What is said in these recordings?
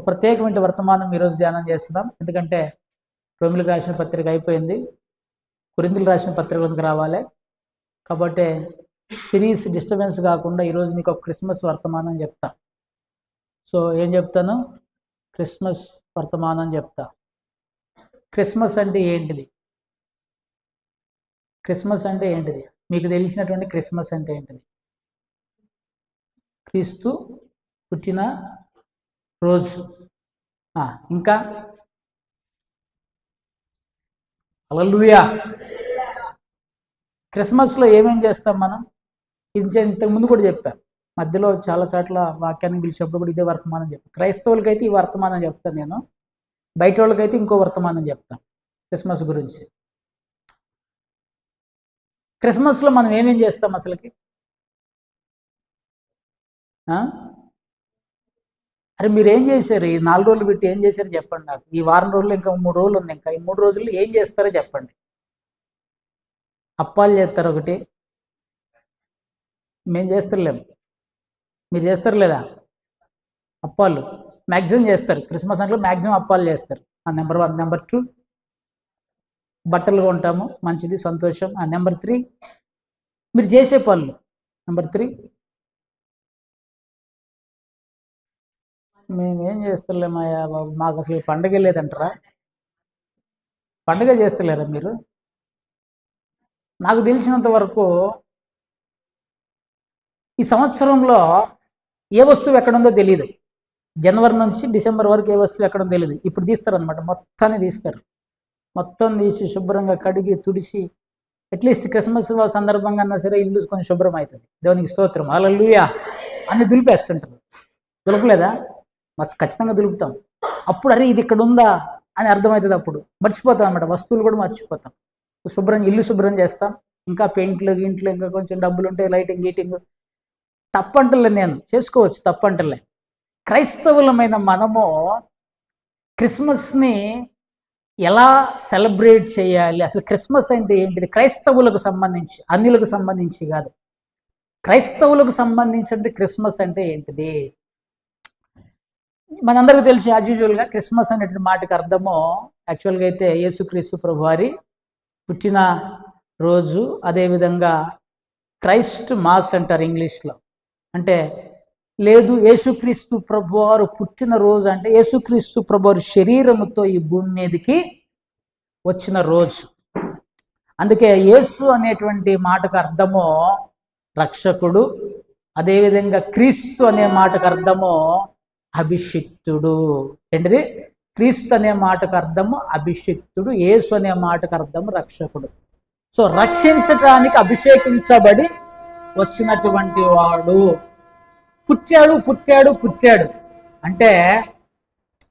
ప్రత్యేకమైన వర్తమానం ఈరోజు ధ్యానం చేస్తున్నాం. ఎందుకంటే రోమిలకు రాసిన పత్రిక అయిపోయింది, కొరింథీయులకు రాసిన పత్రికలకు రావాలి. కాబట్టి సిరీస్ డిస్టర్బెన్స్ కాకుండా ఈరోజు మీకు ఒక క్రిస్మస్ వర్తమానం చెప్తా. సో ఏం చెప్తాను? క్రిస్మస్ వర్తమానం చెప్తా. క్రిస్మస్ అంటే ఏంటిది? క్రిస్మస్ అంటే ఏంటిది? మీకు తెలిసినటువంటి క్రిస్మస్ అంటే ఏంటిది? క్రీస్తు పుట్టిన రోజు. ఇంకా హల్లెలూయా. క్రిస్మస్లో ఏమేం చేస్తాం మనం? ఇంతకుముందు కూడా చెప్పాం, మధ్యలో చాలా చోట్ల వాక్యాన్ని పిలిచినప్పుడు కూడా ఇదే వర్తమానం చెప్తాను. క్రైస్తవులకైతే ఈ వర్తమానం చెప్తాను నేను, బయట వాళ్ళకైతే ఇంకో వర్తమానం చెప్తాను క్రిస్మస్ గురించి. క్రిస్మస్లో మనం ఏమేం చేస్తాం అసలుకి? అరే మీరు ఏం చేశారు? ఈ 4 రోజులు పెట్టి ఏం చేశారు చెప్పండి నాకు. ఈ వారం రోజులు ఇంకా 3 రోజులు ఉంది, ఇంకా ఈ 3 రోజుల్లో ఏం చేస్తారో చెప్పండి. అప్పాలు చేస్తారు ఒకటి, మేము చేస్తలేము, మీరు చేస్తారు లేదా? అప్పాలు మ్యాక్సిమం చేస్తారు. క్రిస్మస్ అంటే మ్యాక్సిమం అప్పాలు చేస్తారు. నెంబర్ 1. నెంబర్ 2 బట్టలు కొంటాము, మంచిది, సంతోషం. నెంబర్ 3 మీరు చేసే పనులు. నెంబర్ 3 మేమేం చేస్తలేమయ్యా బాబు, మాకు అసలు పండగ లేదంటారా? పండగ చేస్తలేరా మీరు? నాకు తెలిసినంత వరకు ఈ సంవత్సరంలో ఏ వస్తువు ఎక్కడుందో తెలియదు. జనవరి నుంచి డిసెంబర్ వరకు ఏ వస్తువు ఎక్కడుందో తెలియదు. ఇప్పుడు తీస్తారు అనమాట, మొత్తాన్ని తీస్తారు. మొత్తం తీసి శుభ్రంగా కడిగి తుడిసి, అట్లీస్ట్ క్రిస్మస్ సందర్భంగా అన్నా సరే ఇల్లు కొంచెం శుభ్రం అవుతుంది. దేవునికి స్తోత్రం, హల్లెలూయా. అన్ని దులిపేస్తుంటారు. దులపలేదా? ఖచ్చితంగా దులుపుతాం. అప్పుడు అరే ఇది ఇక్కడ ఉందా అని అర్థమవుతుంది. అప్పుడు మర్చిపోతాం అనమాట, వస్తువులు కూడా మర్చిపోతాం. ఇల్లు శుభ్రం చేస్తాం. ఇంకా పెయింట్లు ఇంట్లో ఇంకా కొంచెం డబ్బులు ఉంటే లైటింగ్ గీటింగ్. తప్పంటలే, నేను చేసుకోవచ్చు, తప్పంటలే. క్రైస్తవులమైన మనము క్రిస్మస్ని ఎలా సెలబ్రేట్ చేయాలి? అసలు క్రిస్మస్ అంటే ఏంటిది? క్రైస్తవులకు సంబంధించి, అన్యులకు సంబంధించి కాదు, క్రైస్తవులకు సంబంధించి క్రిస్మస్ అంటే ఏంటిది? మనందరికీ తెలుసు, యాజ్ యూజువల్గా క్రిస్మస్ అనేటువంటి మాటకి అర్థము యాక్చువల్గా అయితే యేసుక్రీస్తు ప్రభువారి పుట్టిన రోజు. అదేవిధంగా క్రైస్ట్ మాస్ అంటారు ఇంగ్లీష్లో. అంటే లేదు, యేసుక్రీస్తు ప్రభువారు పుట్టిన రోజు అంటే యేసుక్రీస్తు ప్రభువారు శరీరముతో ఈ భూమి మీదకి వచ్చిన రోజు. అందుకే యేసు అనేటువంటి మాటకు అర్థము రక్షకుడు. అదేవిధంగా క్రీస్తు అనే మాటకు అర్థము అభిషిక్తుడు. ఏంటిది? క్రీస్తు అనే మాటకు అర్థము అభిషిక్తుడు, యేసు అనే మాటకు అర్థము రక్షకుడు. సో రక్షించటానికి అభిషేకించబడి వచ్చినటువంటి వాడు పుట్టాడు అంటే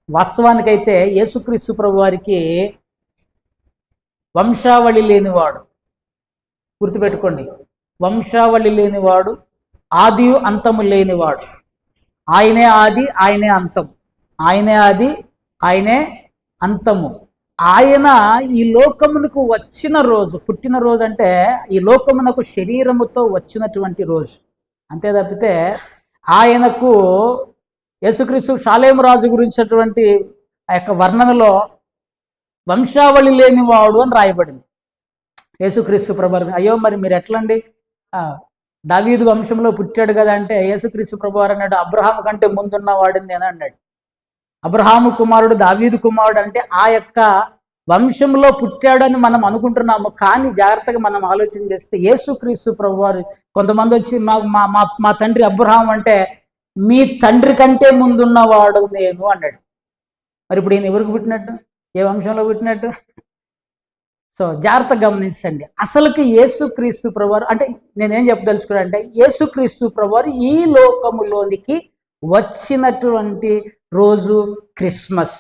వాస్తవానికైతే యేసుక్రీస్తు ప్రభు వారికి వంశావళి లేనివాడు. గుర్తుపెట్టుకోండి, వంశావళి లేనివాడు, ఆది అంతము లేనివాడు. ఆయనే ఆది, ఆయనే అంతం. ఆయనే ఆది, ఆయనే అంతము. ఆయన ఈ లోకమునకు వచ్చిన రోజు, పుట్టిన రోజు అంటే ఈ లోకమునకు శరీరముతో వచ్చినటువంటి రోజు. అంతే తప్పితే ఆయనకు యేసుక్రీస్తు షాలేము రాజు గురించినటువంటి ఆ యొక్క వర్ణనలో వంశావళి లేనివాడు అని రాయబడింది. యేసుక్రీస్తు ప్రభు, అయ్యో మరి మీరు ఎట్లండి, దావీదు వంశంలో పుట్టాడు కదా అంటే యేసుక్రీస్తు ప్రభువారు అన్నాడు, అబ్రహాము కంటే ముందున్న వాడిని నేను అన్నాడు. అబ్రహాము కుమారుడు దావీదు కుమారుడు అంటే ఆ యొక్క వంశంలో పుట్టాడని మనం అనుకుంటున్నాము. కానీ జాగ్రత్తగా మనం ఆలోచన చేస్తే యేసుక్రీస్తు ప్రభువారు, కొంతమంది వచ్చి మా తండ్రి అబ్రహాం అంటే మీ తండ్రి కంటే ముందున్నవాడు నేను అన్నాడు. మరి ఇప్పుడు ఈయన ఎవరికి పుట్టినట్టు? ఏ వంశంలో పుట్టినట్టు? సో జాగ్రత్తగా గమనించండి. అసలుకి యేసుక్రీస్తు ప్రభువారు అంటే నేనేం చెప్పదలుచుకున్నా అంటే యేసుక్రీస్తు ప్రభువారు ఈ లోకములోనికి వచ్చినటువంటి రోజు క్రిస్మస్.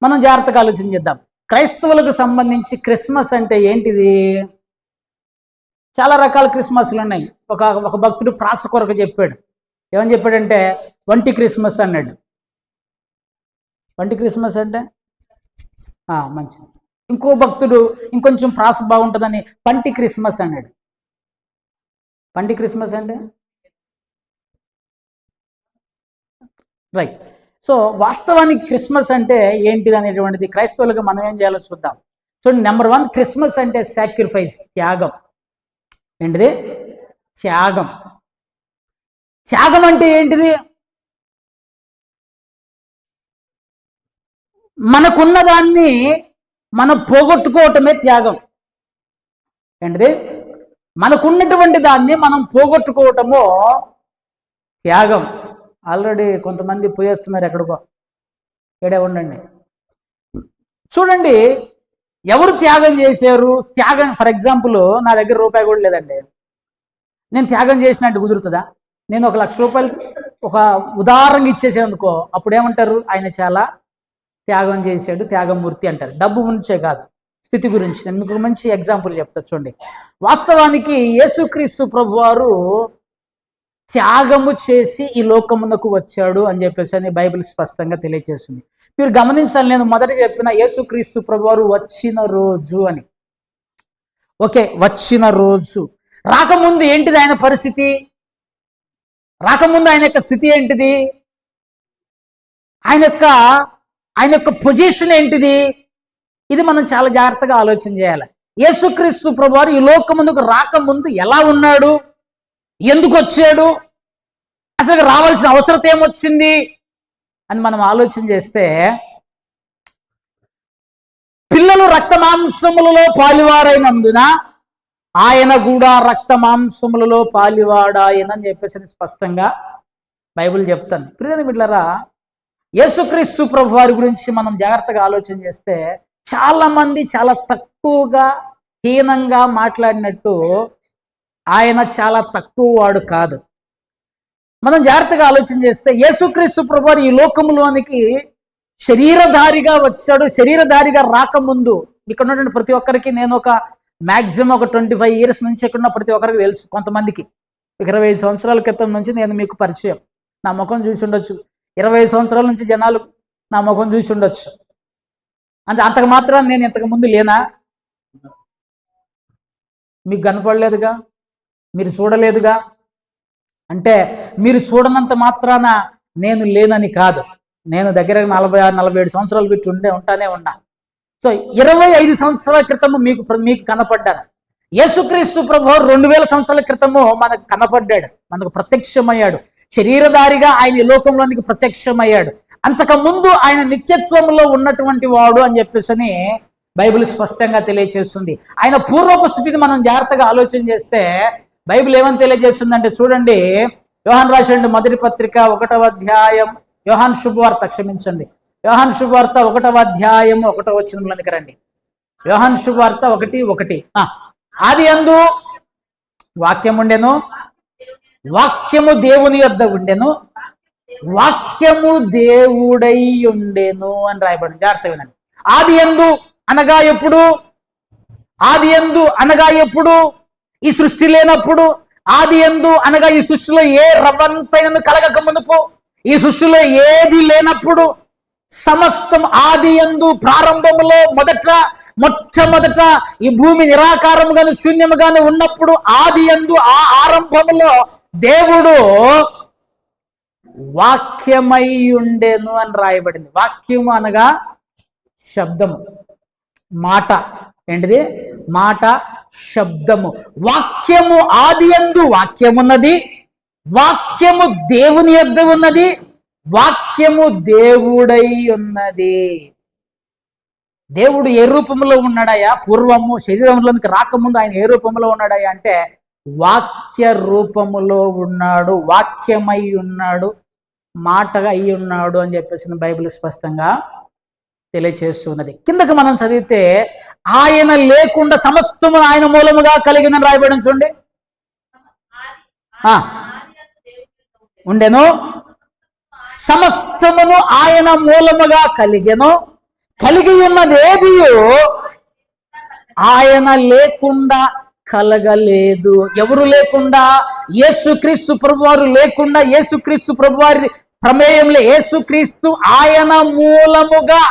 మనం జాగ్రత్తగా ఆలోచన చేద్దాం. క్రైస్తవులకు సంబంధించి క్రిస్మస్ అంటే ఏంటిది? చాలా రకాల క్రిస్మస్లు ఉన్నాయి. ఒక భక్తుడు ప్రాస కొరకు చెప్పాడు. ఏమని చెప్పాడంటే వంటి క్రిస్మస్ అన్నాడు. వంటి క్రిస్మస్ అంటే మంచిది. ఇంకో భక్తుడు ఇంకొంచెం ప్రాస బాగుంటుందని పంటి క్రిస్మస్ అన్నాడు. పంటి క్రిస్మస్ అంటే రైట్. సో వాస్తవానికి క్రిస్మస్ అంటే ఏంటిది అనేటువంటిది క్రైస్తవులుగా మనం ఏం చేయాలో చూద్దాం. చూడండి, నెంబర్ 1, క్రిస్మస్ అంటే సాక్రిఫైస్, త్యాగం. ఏంటిది? త్యాగం. త్యాగం అంటే ఏంటిది? మనకున్న దాన్ని మనం పోగొట్టుకోవటమే త్యాగం. ఏంటిది? మనకున్నటువంటి దాన్ని మనం పోగొట్టుకోవటము త్యాగం. ఆల్రెడీ కొంతమంది పోయేస్తున్నారు ఎక్కడికో, ఏడే ఉండండి. చూడండి, ఎవరు త్యాగం చేశారు? త్యాగం, ఫర్ ఎగ్జాంపుల్, నా దగ్గర రూపాయి కూడా లేదండి, నేను త్యాగం చేసినట్టు కుదురుతుందా? నేను 1,00,000 రూపాయలు ఒక ఉదాహరణగా ఇచ్చేసేందుకో అప్పుడు ఏమంటారు? ఆయన చాలా త్యాగం చేశాడు, త్యాగమూర్తి అంటారు. డబ్బు గురించే కాదు, స్థితి గురించి. నేను మీకు మంచి ఎగ్జాంపుల్ చెప్తా చూడండి. వాస్తవానికి యేసుక్రీస్తు ప్రభువారు త్యాగము చేసి ఈ లోకమునకు వచ్చాడు అని చెప్పేసి అని బైబిల్ స్పష్టంగా తెలియజేస్తుంది. మీరు గమనించాలి, నేను మొదట చెప్పిన యేసుక్రీస్తు ప్రభువారు వచ్చిన రోజు అని. ఓకే, వచ్చిన రోజు. రాకముందు ఏంటిది ఆయన పరిస్థితి? రాకముందు ఆయన యొక్క స్థితి ఏంటిది? ఆయన యొక్క పొజిషన్ ఏంటిది? ఇది మనం చాలా జాగ్రత్తగా ఆలోచన చేయాలి. యేసుక్రీస్తు ప్రభువారు ఈ లోకమునకు రాకముందు ఎలా ఉన్నాడు? ఎందుకు వచ్చాడు? అసలు రావాల్సిన అవసరం ఏమొచ్చింది అని మనం ఆలోచన చేస్తే, పిల్లలు రక్త మాంసములలో పాలివారైనందున ఆయన కూడా రక్త మాంసములలో పాలివాడాయనని చెప్పేసి స్పష్టంగా బైబిల్ చెప్తాను. ప్రియమైన బిడ్డలారా, యేసుక్రీస్తు ప్రభు వారి గురించి మనం జాగ్రత్తగా ఆలోచన చేస్తే చాలా మంది చాలా తక్కువగా, హీనంగా మాట్లాడినట్టు ఆయన చాలా తక్కువ వాడు కాదు. మనం జాగ్రత్తగా ఆలోచన చేస్తే యేసుక్రీస్తు ప్రభు వారు ఈ లోకంలోనికి శరీరధారిగా వచ్చాడు. శరీరధారిగా రాకముందు ఇక్కడ ఉన్నటువంటి ప్రతి ఒక్కరికి, నేను ఒక మ్యాక్సిమం ఒక 25 years నుంచి ఇక్కడ ఉన్న ప్రతి ఒక్కరికి తెలుసు. కొంతమందికి 25 సంవత్సరాల క్రితం నుంచి నేను మీకు పరిచయం, నా ముఖం చూసి ఉండొచ్చు. 25 సంవత్సరాల నుంచి జనాలు నా ముఖం చూసి ఉండొచ్చు. అంతకు మాత్రం నేను ఇంతకు ముందు లేనా? మీకు కనపడలేదుగా, మీరు చూడలేదుగా. అంటే మీరు చూడనంత మాత్రాన నేను లేనని కాదు. నేను దగ్గర 46-47 సంవత్సరాలు పెట్టి ఉంటానే ఉన్నా. సో 25 సంవత్సరాల క్రితము మీకు కనపడ్డాను. యేసుక్రీస్తు ప్రభు 2000 సంవత్సరాల క్రితము మనకు కనపడ్డాడు, మనకు ప్రత్యక్షమయ్యాడు. శరీరధారిగా ఆయన ఈ లోకంలోనికి ప్రత్యక్షమయ్యాడు. అంతకుముందు ఆయన నిత్యత్వంలో ఉన్నటువంటి వాడు అని చెప్పేసి బైబిల్ స్పష్టంగా తెలియజేస్తుంది. ఆయన పూర్వపు స్థితిని మనం జాగ్రత్తగా ఆలోచన చేస్తే బైబిల్ ఏమని తెలియజేస్తుందంటే, చూడండి, యోహాను రాసిన మొదటి పత్రిక 1వ అధ్యాయం, యోహాను శుభవార్త, క్షమించండి, యోహాను శుభవార్త 1వ అధ్యాయం 1వ వచనంలోనికి రండి. యోహాను శుభవార్త 1:1. ఆదియందు వాక్యం ఉండెను, వాక్యము దేవుని యొద్ద ఉండెను, వాక్యము దేవుడై ఉండెను అని రాయబడింది. జాగ్రత్తగా వినండి. ఆదియందు అనగా ఎప్పుడు? ఆదియందు అనగా ఎప్పుడు? ఈ సృష్టి లేనప్పుడు. ఆదియందు అనగా ఈ సృష్టిలో ఏ రవ్వంతైనను కలగక మునుపు, ఈ సృష్టిలో ఏది లేనప్పుడు, సమస్తం ఆదియందు ప్రారంభములో మొట్టమొదట ఈ భూమి నిరాకారముగాను శూన్యముగాను ఉన్నప్పుడు ఆదియందు ఆ ఆరంభములో దేవుడు వాక్యమై ఉండెను అని రాయబడింది. వాక్యము అనగా శబ్దము, మాట. ఏంటిది? మాట, శబ్దము. వాక్యము ఆదియందు వాక్యమున్నది, వాక్యము దేవుని యొద్ద ఉన్నది, వాక్యము దేవుడై ఉన్నది. దేవుడు ఏ రూపంలో ఉన్నాడయా? పూర్వము శరీరంలోనికి రాకముందు ఆయన ఏ రూపంలో ఉన్నాడయా అంటే వాక్య రూపములో ఉన్నాడు, వాక్యమై ఉన్నాడు, మాటగా అయి ఉన్నాడు అని చెప్పేసి బైబిల్ స్పష్టంగా తెలియచేస్తున్నది. కిందకి మనం చదివితే, ఆయన లేకుండా సమస్తము ఆయన మూలముగా కలిగిన రాయబడి చూడండి. ఉండెను, సమస్తమును ఆయన మూలముగా కలిగెను, కలిగి ఉన్నదేది ఆయన లేకుండా కలగలేదు. ఎవరు లేకుండా? యేసుక్రీస్తు ప్రభువారు లేకుండా, యేసుక్రీస్తు ప్రభువారి ప్రమేయంలో, యేసుక్రీస్తు ఆయన మూలముగా.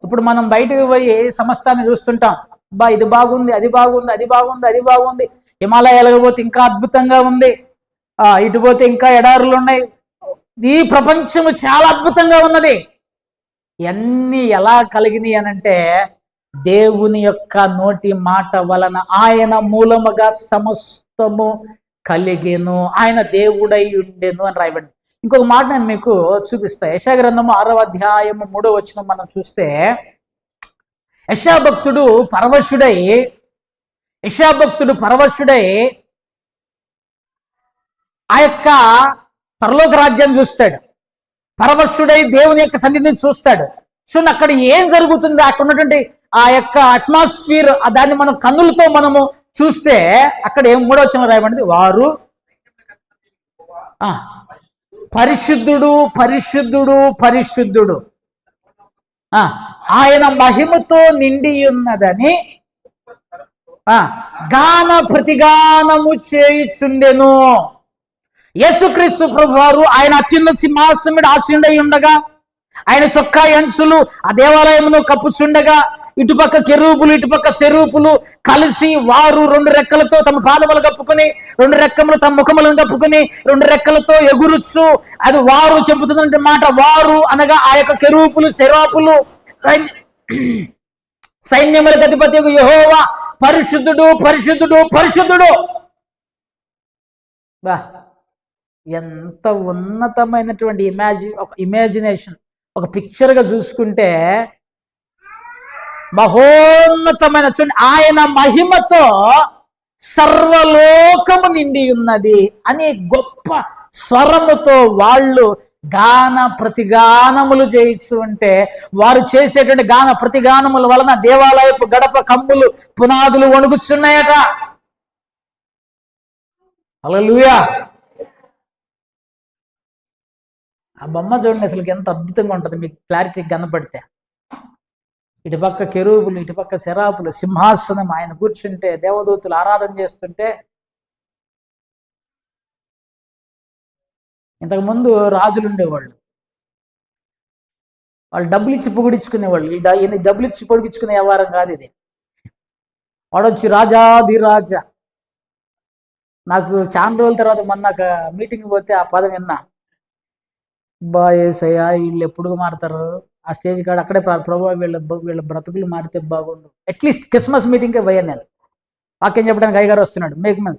ఇప్పుడు మనం బయటకు పోయి సమస్తాన్ని చూస్తుంటాం, బా ఇది బాగుంది, అది బాగుంది, అది బాగుంది, అది బాగుంది, హిమాలయాలకు పోతే ఇంకా అద్భుతంగా ఉంది, ఇటు పోతే ఇంకా ఎడారులు ఉన్నాయి, ఈ ప్రపంచము చాలా అద్భుతంగా ఉన్నది. ఇవన్నీ ఎలా కలిగినాయి అనంటే దేవుని యొక్క నోటి మాట వలన, ఆయన మూలముగా సమస్తము కలిగెను, ఆయన దేవుడై ఉండెను అని రాయబడింది. ఇంకొక మాట నేను మీకు చూపిస్తా. యెషయా గ్రంథము 6వ అధ్యాయము 3వ వచనం మనం చూస్తే, యెషయా భక్తుడు పరవశుడై ఆ యొక్క పరలోక రాజ్యాన్ని చూస్తాడు. పరవశుడై దేవుని యొక్క సన్నిధిని చూస్తాడు. చూడండి అక్కడ ఏం జరుగుతుంది, అక్కడ ఉన్నటువంటి ఆ యొక్క అట్మాస్ఫియర్, దాన్ని మనం కన్నులతో మనము చూస్తే అక్కడ ఏం 3వ వచనంలో రాయబడింది, వారు పరిశుద్ధుడు పరిశుద్ధుడు పరిశుద్ధుడు, ఆయన మహిమతో నిండి ఉన్నదని గాన ప్రతిగానము చేయుచుండెను. యేసుక్రీస్తు ప్రభువారు ఆయన అత్యున్నత సింహాసనం మీద ఆసీనుడై ఉండగా, ఆయన చొక్కా అంచులు ఆ దేవాలయమును కప్పుచుండగా, ఇటుపక్క కెరూబులు ఇటుపక్క సెరూపులు కలిసి వారు 2 రెక్కలతో తమ పాదములు కప్పుకొని, 2 రెక్కములు తమ ముఖములను కప్పుకొని, 2 రెక్కలతో ఎగురుచు, అది వారు చెబుతున్నటువంటి మాట. వారు అనగా ఆ యొక్క కెరూపులు సెరాపులు, సైన్యములకు అధిపతి యెహోవా పరిశుద్ధుడు పరిశుద్ధుడు పరిశుద్ధుడు. బా, ఎంత ఉన్నతమైనటువంటి ఇమాజినేషన్, ఒక పిక్చర్గా చూసుకుంటే మహోన్నతమైన. చూడండి, ఆయన మహిమతో సర్వలోకము నిండి ఉన్నది అని గొప్ప స్వరముతో వాళ్ళు గాన ప్రతిగానములు చేయిస్తూ ఉంటే, వారు చేసేటువంటి గాన ప్రతిగానముల వలన దేవాలయపు గడప కమ్ములు పునాదులు వణుకుతున్నాయట. హల్లెలూయా. ఆ బొమ్మ చూడండి, అసలు ఎంత అద్భుతంగా ఉంటుంది, మీకు క్లారిటీ కనపడితే. ఇటుపక్క కెరూబులు ఇటుపక్క శరాపులు, సింహాసనం, ఆయన కూర్చుంటే దేవదూతులు ఆరాధన చేస్తుంటే. ఇంతకుముందు రాజులు ఉండేవాళ్ళు, వాళ్ళు డబ్బులు ఇచ్చి పొగిడించుకునేవాళ్ళు. ఈ డబ్బులు ఇచ్చి పొగిడించుకునే వ్యవహారం కాదు ఇది. వాడొచ్చి రాజాదిరాజా. నాకు చాలా రోజుల తర్వాత మొన్న మీటింగ్ పోతే ఆ పదం విన్నా. బాయేసయ్యా, వీళ్ళు ఎప్పుడు మారుతారు ఆ స్టేజ్ కాడ, అక్కడే ప్రభావ వీళ్ళ బ్రతుకులు మారితే బాగుండు. అట్లీస్ట్ క్రిస్మస్ మీటింగ్కే పోయాను నేను. వాక్యం చెప్పడానికి అయ్యగారు వస్తున్నాడు, మీకు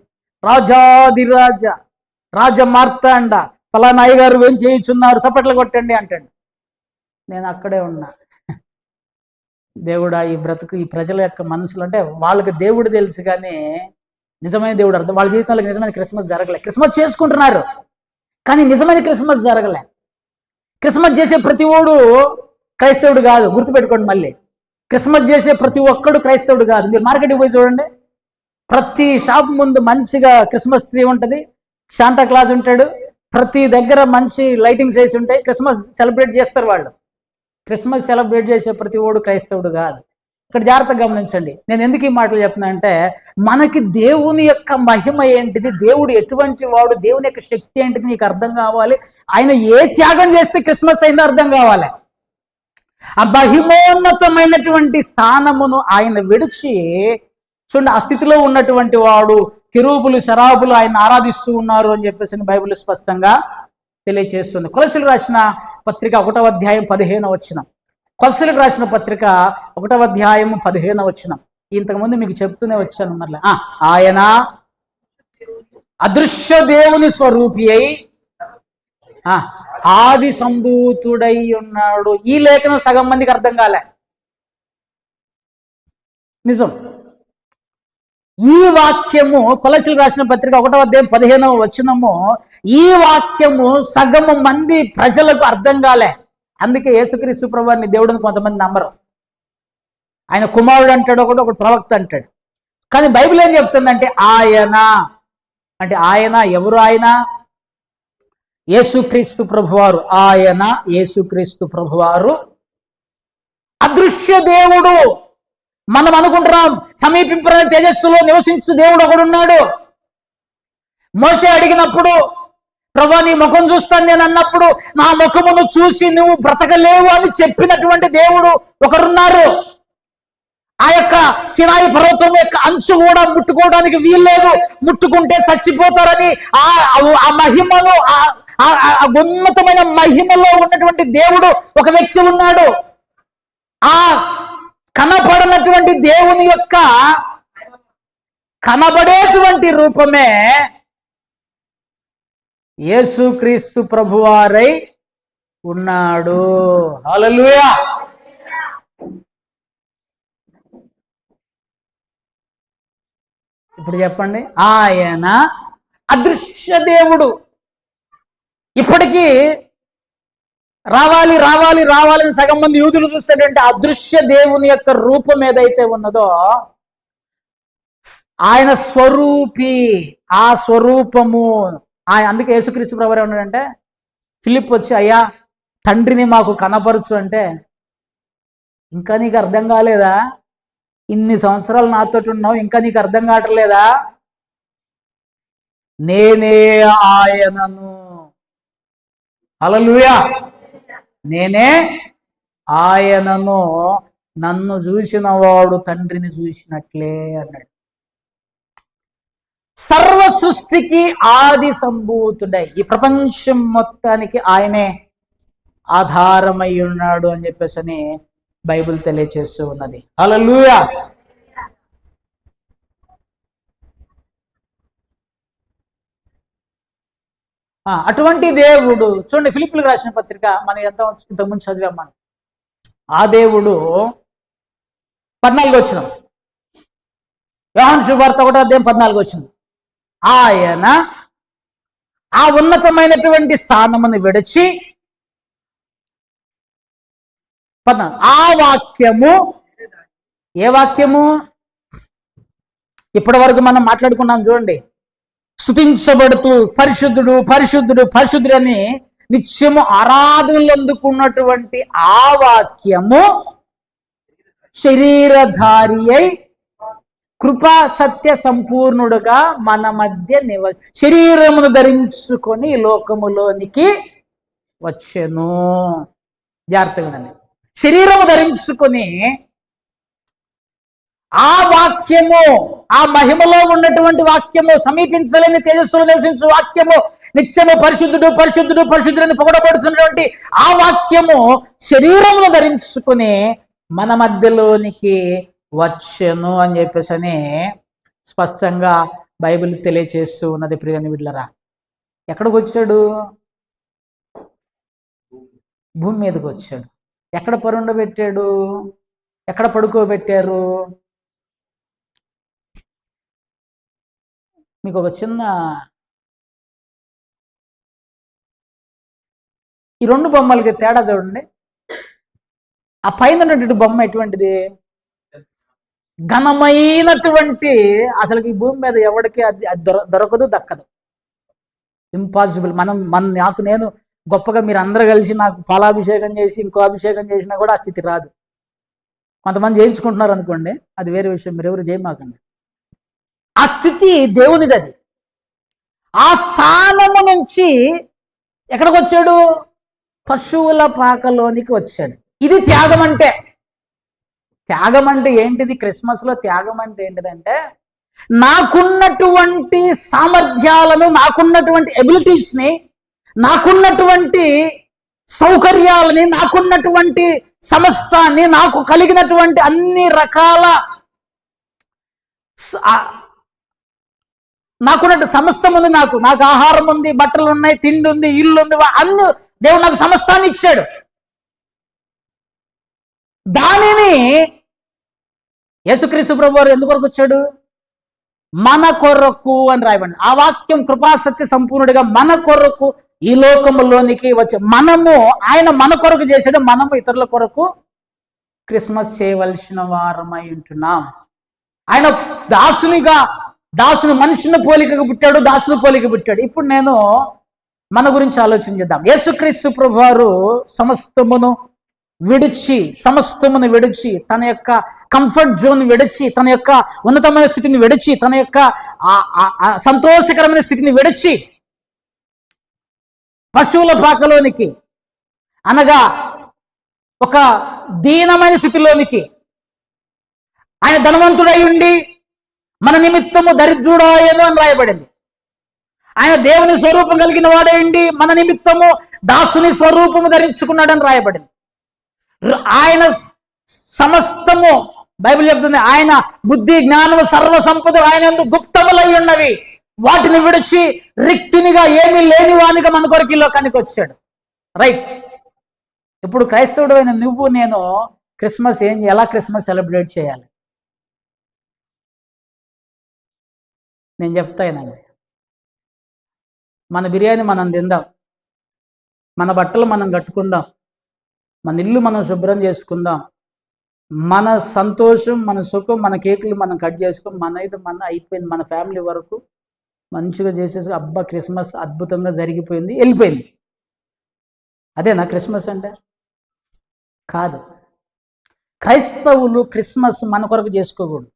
రాజాదిరాజా రాజ మార్తాండ ఫలానా అయ్యగారు ఏం చేయించున్నారు, సపట్లు కొట్టండి అంటాడు. నేను అక్కడే ఉన్నా. దేవుడా, ఈ బ్రతుకు ఈ ప్రజల యొక్క మనసులు, అంటే వాళ్ళకి దేవుడు తెలుసు కానీ నిజమైన దేవుడు అర్థం. వాళ్ళ జీవితంలో నిజమైన క్రిస్మస్ జరగలే. క్రిస్మస్ చేసుకుంటున్నారు కానీ నిజమైన క్రిస్మస్ జరగలే. క్రిస్మస్ చేసే ప్రతి ఓడు క్రైస్తవుడు కాదు, గుర్తుపెట్టుకోండి. మళ్ళీ క్రిస్మస్ చేసే ప్రతి ఒక్కడు క్రైస్తవుడు కాదు. మీరు మార్కెట్కి పోయి చూడండి, ప్రతి షాప్ ముందు మంచిగా క్రిస్మస్ ట్రీ ఉంటుంది, శాంతా క్లాజ్ ఉంటాడు, ప్రతి దగ్గర మంచి లైటింగ్స్ వేసి ఉంటాయి, క్రిస్మస్ సెలబ్రేట్ చేస్తారు వాళ్ళు. క్రిస్మస్ సెలబ్రేట్ చేసే ప్రతి ఓడు క్రైస్తవుడు కాదు. ఇక్కడ జాగ్రత్తగా గమనించండి. నేను ఎందుకు ఈ మాటలు చెప్తున్నా అంటే, మనకి దేవుని యొక్క మహిమ ఏంటిది, దేవుడు ఎటువంటి వాడు, దేవుని యొక్క శక్తి ఏంటిది నీకు అర్థం కావాలి. ఆయన ఏ త్యాగం చేస్తే క్రిస్మస్ అయిందో అర్థం కావాలి. ఆ మహిమోన్నతమైనటువంటి స్థానమును ఆయన విడిచి, చూడండి, ఆ స్థితిలో ఉన్నటువంటి వాడు కెరూబులు శరాబులు ఆయన ఆరాధిస్తూ ఉన్నారు అని చెప్పేసి బైబిల్ స్పష్టంగా తెలియచేస్తుంది. కొలస్సీలకు రాసిన పత్రిక 1వ అధ్యాయం 15వ వచనం. కొలస్సీలకు రాసిన పత్రిక 1వ అధ్యాయం 15వ వచనం. ఇంతకుముందు మీకు చెప్తూనే వచ్చాను. మరలా ఆయన అదృశ్య దేవుని స్వరూపి అయి ఆది సంభూతుడై ఉన్నాడు. ఈ లేఖనం సగం మందికి అర్థం కాలే. నిజం. ఈ వాక్యము కొలస్సీలకు రాసిన పత్రిక 1వ అధ్యాయం 15వ వచనము, ఈ వాక్యము సగము మంది ప్రజలకు అర్థం కాలే. అందుకే యేసుక్రీస్తు ప్రభువారిని దేవుడిని కొంతమంది నమ్మరు. ఆయన కుమారుడు అంటాడు, ఒకడు ప్రవక్త అంటాడు. కానీ బైబిల్ ఏం చెప్తుందంటే ఆయన, అంటే ఆయన ఎవరు? ఆయన యేసుక్రీస్తు ప్రభువారు. ఆయన యేసుక్రీస్తు ప్రభువారు అదృశ్య దేవుడు. మనం అనుకుంటున్నాం సమీపింపరాని తేజస్సులో నివసించు దేవుడు ఒకడున్నాడు. మోషే అడిగినప్పుడు, ప్రభా నీ ముఖం చూస్తాను నేను అన్నప్పుడు, నా ముఖమును చూసి నువ్వు బ్రతకలేవు అని చెప్పినటువంటి దేవుడు ఒకరున్నారు. ఆ యొక్క సినాయి పర్వతం యొక్క అంచు కూడా ముట్టుకోవడానికి వీల్లేదు, ముట్టుకుంటే చచ్చిపోతారని ఆ మహిమను ఆ ఉన్నతమైన మహిమలో ఉన్నటువంటి దేవుడు ఒక వ్యక్తి ఉన్నాడు. ఆ కనపడనటువంటి దేవుని యొక్క కనబడేటువంటి రూపమే యేసుక్రీస్తు ప్రభువారై ఉన్నాడు. హల్లెలూయా. ఇప్పుడు చెప్పండి, ఆయన అదృశ్య దేవుడు. ఇప్పటికీ రావాలి రావాలి రావాలని సగం మంది యూదులు చూస్తాడంటే అదృశ్య దేవుని యొక్క రూపం ఏదైతే ఉన్నదో ఆయన స్వరూపి, ఆ స్వరూపము అందుకే యేసుక్రీస్తు ప్రభువారు ఉన్నాడంటే ఫిలిప్ వచ్చి అయ్యా తండ్రిని మాకు కనపరచు అంటే, ఇంకా నీకు అర్థం కాలేదా? ఇన్ని సంవత్సరాలు నాతో ఉన్నావు, ఇంకా నీకు అర్థం కావట్లేదా? నేనే ఆయనను. హల్లెలూయా. నేనే ఆయనను, నన్ను చూసిన వాడు తండ్రిని చూసినట్లే అన్నాడు. సర్వ సృష్టికి ఆది సంభూతుడై ఈ ప్రపంచం మొత్తానికి ఆయనే ఆధారమై ఉన్నాడు అని చెప్పేసి బైబిల్ తెలియచేస్తూ ఉన్నది. హల్లెలూయా. అటువంటి దేవుడు చూడండి, ఫిలిప్పులకు రాసిన పత్రిక మనం ఇంతకుముందు చదివాం. మనం ఆ దేవుడు 14 వచనం, యోహాను శుభవార్త 1వ అధ్యాయం 14 వచనం, ఆయన ఆ ఉన్నతమైనటువంటి స్థానమును విడిచి ఆ వాక్యము, ఏ వాక్యము? ఇప్పటి వరకు మనం మాట్లాడుకున్నాం చూడండి, స్తుతించబడుతూ పరిశుద్ధుడు పరిశుద్ధుడు పరిశుద్ధుడు అని నిత్యము ఆరాధనలు అందుకున్నటువంటి ఆ వాక్యము శరీరధారి అయి కృపా సత్య సంపూర్ణుడుగా మన మధ్య శరీరమును ధరించుకొని లోకములోనికి వచ్చెను. జాగ్రత్తగా శరీరము ధరించుకొని ఆ వాక్యము, ఆ మహిమలో ఉన్నటువంటి వాక్యము, సమీపించలేని తేజస్సులో నివసించే వాక్యము, నిత్యము పరిశుద్ధుడు పరిశుద్ధుడు పరిశుద్ధుడని పొగడబడుతున్నటువంటి ఆ వాక్యము శరీరమును ధరించుకుని మన మధ్యలోనికి వచ్చెను అని చెప్పేసి స్పష్టంగా బైబిల్ తెలియచేస్తూ ఉన్నది. ప్రియని బిడ్డలారా, ఎక్కడికి వచ్చాడు? భూమి మీదకి వచ్చాడు. ఎక్కడ పరుండబెట్టాడు? ఎక్కడ పడుకోబెట్టారు? మీకు ఒక చిన్న, ఈ 2 బొమ్మలకి తేడా చూడండి. ఆ పైన ఉన్నటువంటి బొమ్మ ఎటువంటిది? ఘనమైనటువంటి, అసలు ఈ భూమి మీద ఎవరికి అది దొరకదు, దక్కదు, ఇంపాసిబుల్. నేను గొప్పగా మీరు అందరూ కలిసి నాకు పాలాభిషేకం చేసి ఇంకో అభిషేకం చేసినా కూడా ఆ స్థితి రాదు. కొంతమంది చేయించుకుంటున్నారు అనుకోండి, అది వేరే విషయం, మీరు ఎవరు చేయమాకండి. ఆ స్థితి దేవునిది. అది ఆ స్థానము నుంచి ఎక్కడికి వచ్చాడు? పశువుల పాకలోనికి వచ్చాడు. ఇది త్యాగం అంటే. త్యాగం అంటే ఏంటిది? క్రిస్మస్లో త్యాగం అంటే ఏంటిదంటే, నాకున్నటువంటి సామర్థ్యాలను, నాకున్నటువంటి ఎబిలిటీస్ని, నాకున్నటువంటి సౌకర్యాలని, నాకున్నటువంటి సమస్తాన్ని, నాకు కలిగినటువంటి అన్ని రకాల నాకున్నట్టు సమస్తం ఉంది. నాకు ఆహారం ఉంది, బట్టలు ఉన్నాయి, తిండి ఉంది, ఇల్లు ఉంది, అన్ని దేవుడు నాకు సమస్తాన్ని ఇచ్చాడు. దానిని యేసుక్రీస్తు ప్రభువారు ఎందుకొరకు వచ్చాడు? మన కొరకు అని రాయబడి. ఆ వాక్యం కృపాసత్య సంపూర్ణుడిగా మన కొరకు ఈ లోకములోనికి వచ్చి ఆయన మన కొరకు చేశాడు. మనము ఇతరుల కొరకు క్రిస్మస్ చేయవలసిన వారమై ఉంటున్నాం. ఆయన దాసుని మనుషుని పోలికగా పుట్టాడు, దాసుని పోలిక పుట్టాడు. ఇప్పుడు నేను మన గురించి ఆలోచన చేద్దాం. యేసుక్రీస్తు ప్రభువారు సమస్తమును విడిచి తన యొక్క కంఫర్ట్ జోన్ విడిచి, తన యొక్క ఉన్నతమైన స్థితిని విడిచి, తన యొక్క సంతోషకరమైన స్థితిని విడిచి పశువుల పాకలోనికి, అనగా ఒక దీనమైన స్థితిలోనికి, ఆయన ధనవంతుడై ఉండి మన నిమిత్తము దరిద్రుడాయను అని రాయబడింది. ఆయన దేవుని స్వరూపం కలిగిన వాడేంటి, మన నిమిత్తము దాసుని స్వరూపము ధరించుకున్నాడని రాయబడింది. ఆయన సమస్తము, బైబిల్ చెప్తుంది, ఆయన బుద్ధి జ్ఞానము సర్వ సంపదలు ఆయన యందు గుప్తములై ఉన్నవి. వాటిని విడిచి రిక్తినిగా ఏమీ లేని వానిగా మన కొరకు ఈ లోకానికి వచ్చాడు. రైట్. ఇప్పుడు క్రైస్తవుడు అయిన నువ్వు నేను క్రిస్మస్ ఎలా క్రిస్మస్ సెలబ్రేట్ చేయాలి నేను చెప్తానండి. మన బిర్యానీ మనం తిందాం, మన బట్టలు మనం కట్టుకుందాం, మన ఇల్లు మనం శుభ్రం చేసుకుందాం, మన సంతోషం, మన సుఖం, మన కేకులు మనం కట్ చేసుకొని మన అయిపోయింది, మన ఫ్యామిలీ వరకు మంచిగా చేసేసి అబ్బా క్రిస్మస్ అద్భుతంగా జరిగిపోయింది, వెళ్ళిపోయింది. అదేనా క్రిస్మస్ అంటే? కాదు. క్రైస్తవులు క్రిస్మస్ మన కొరకు చేసుకోకూడదు,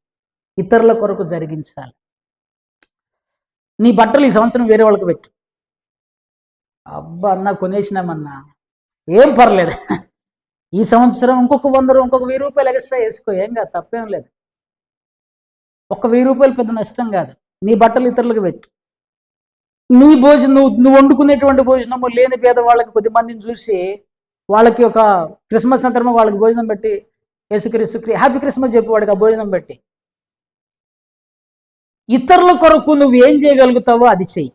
ఇతరుల కొరకు జరిగించాలి. నీ బట్టలు ఈ సంవత్సరం వేరే వాళ్ళకి పెట్టు. అబ్బా అన్న కొనేసినామన్నా, ఏం పర్లేదు, ఈ సంవత్సరం ఇంకొక 1000 రూపాయలు ఎక్స్ట్రా వేసుకో, ఏం కాదు, తప్పేం లేదు. ఒక 1000 రూపాయలు పెద్ద నష్టం కాదు. నీ బట్టలు ఇతరులకు పెట్టు. నీ భోజనం, నువ్వు వండుకునేటువంటి భోజనము లేని పేదవాళ్ళకి కొద్దిమందిని చూసి వాళ్ళకి ఒక క్రిస్మస్ సందర్భంగా వాళ్ళకి భోజనం పెట్టి యేసుక్రీస్తు హ్యాపీ క్రిస్మస్ చెప్పి వాడికి ఆ భోజనం పెట్టి, ఇతరుల కొరకు నువ్వు ఏం చేయగలుగుతావో అది చెయ్యి.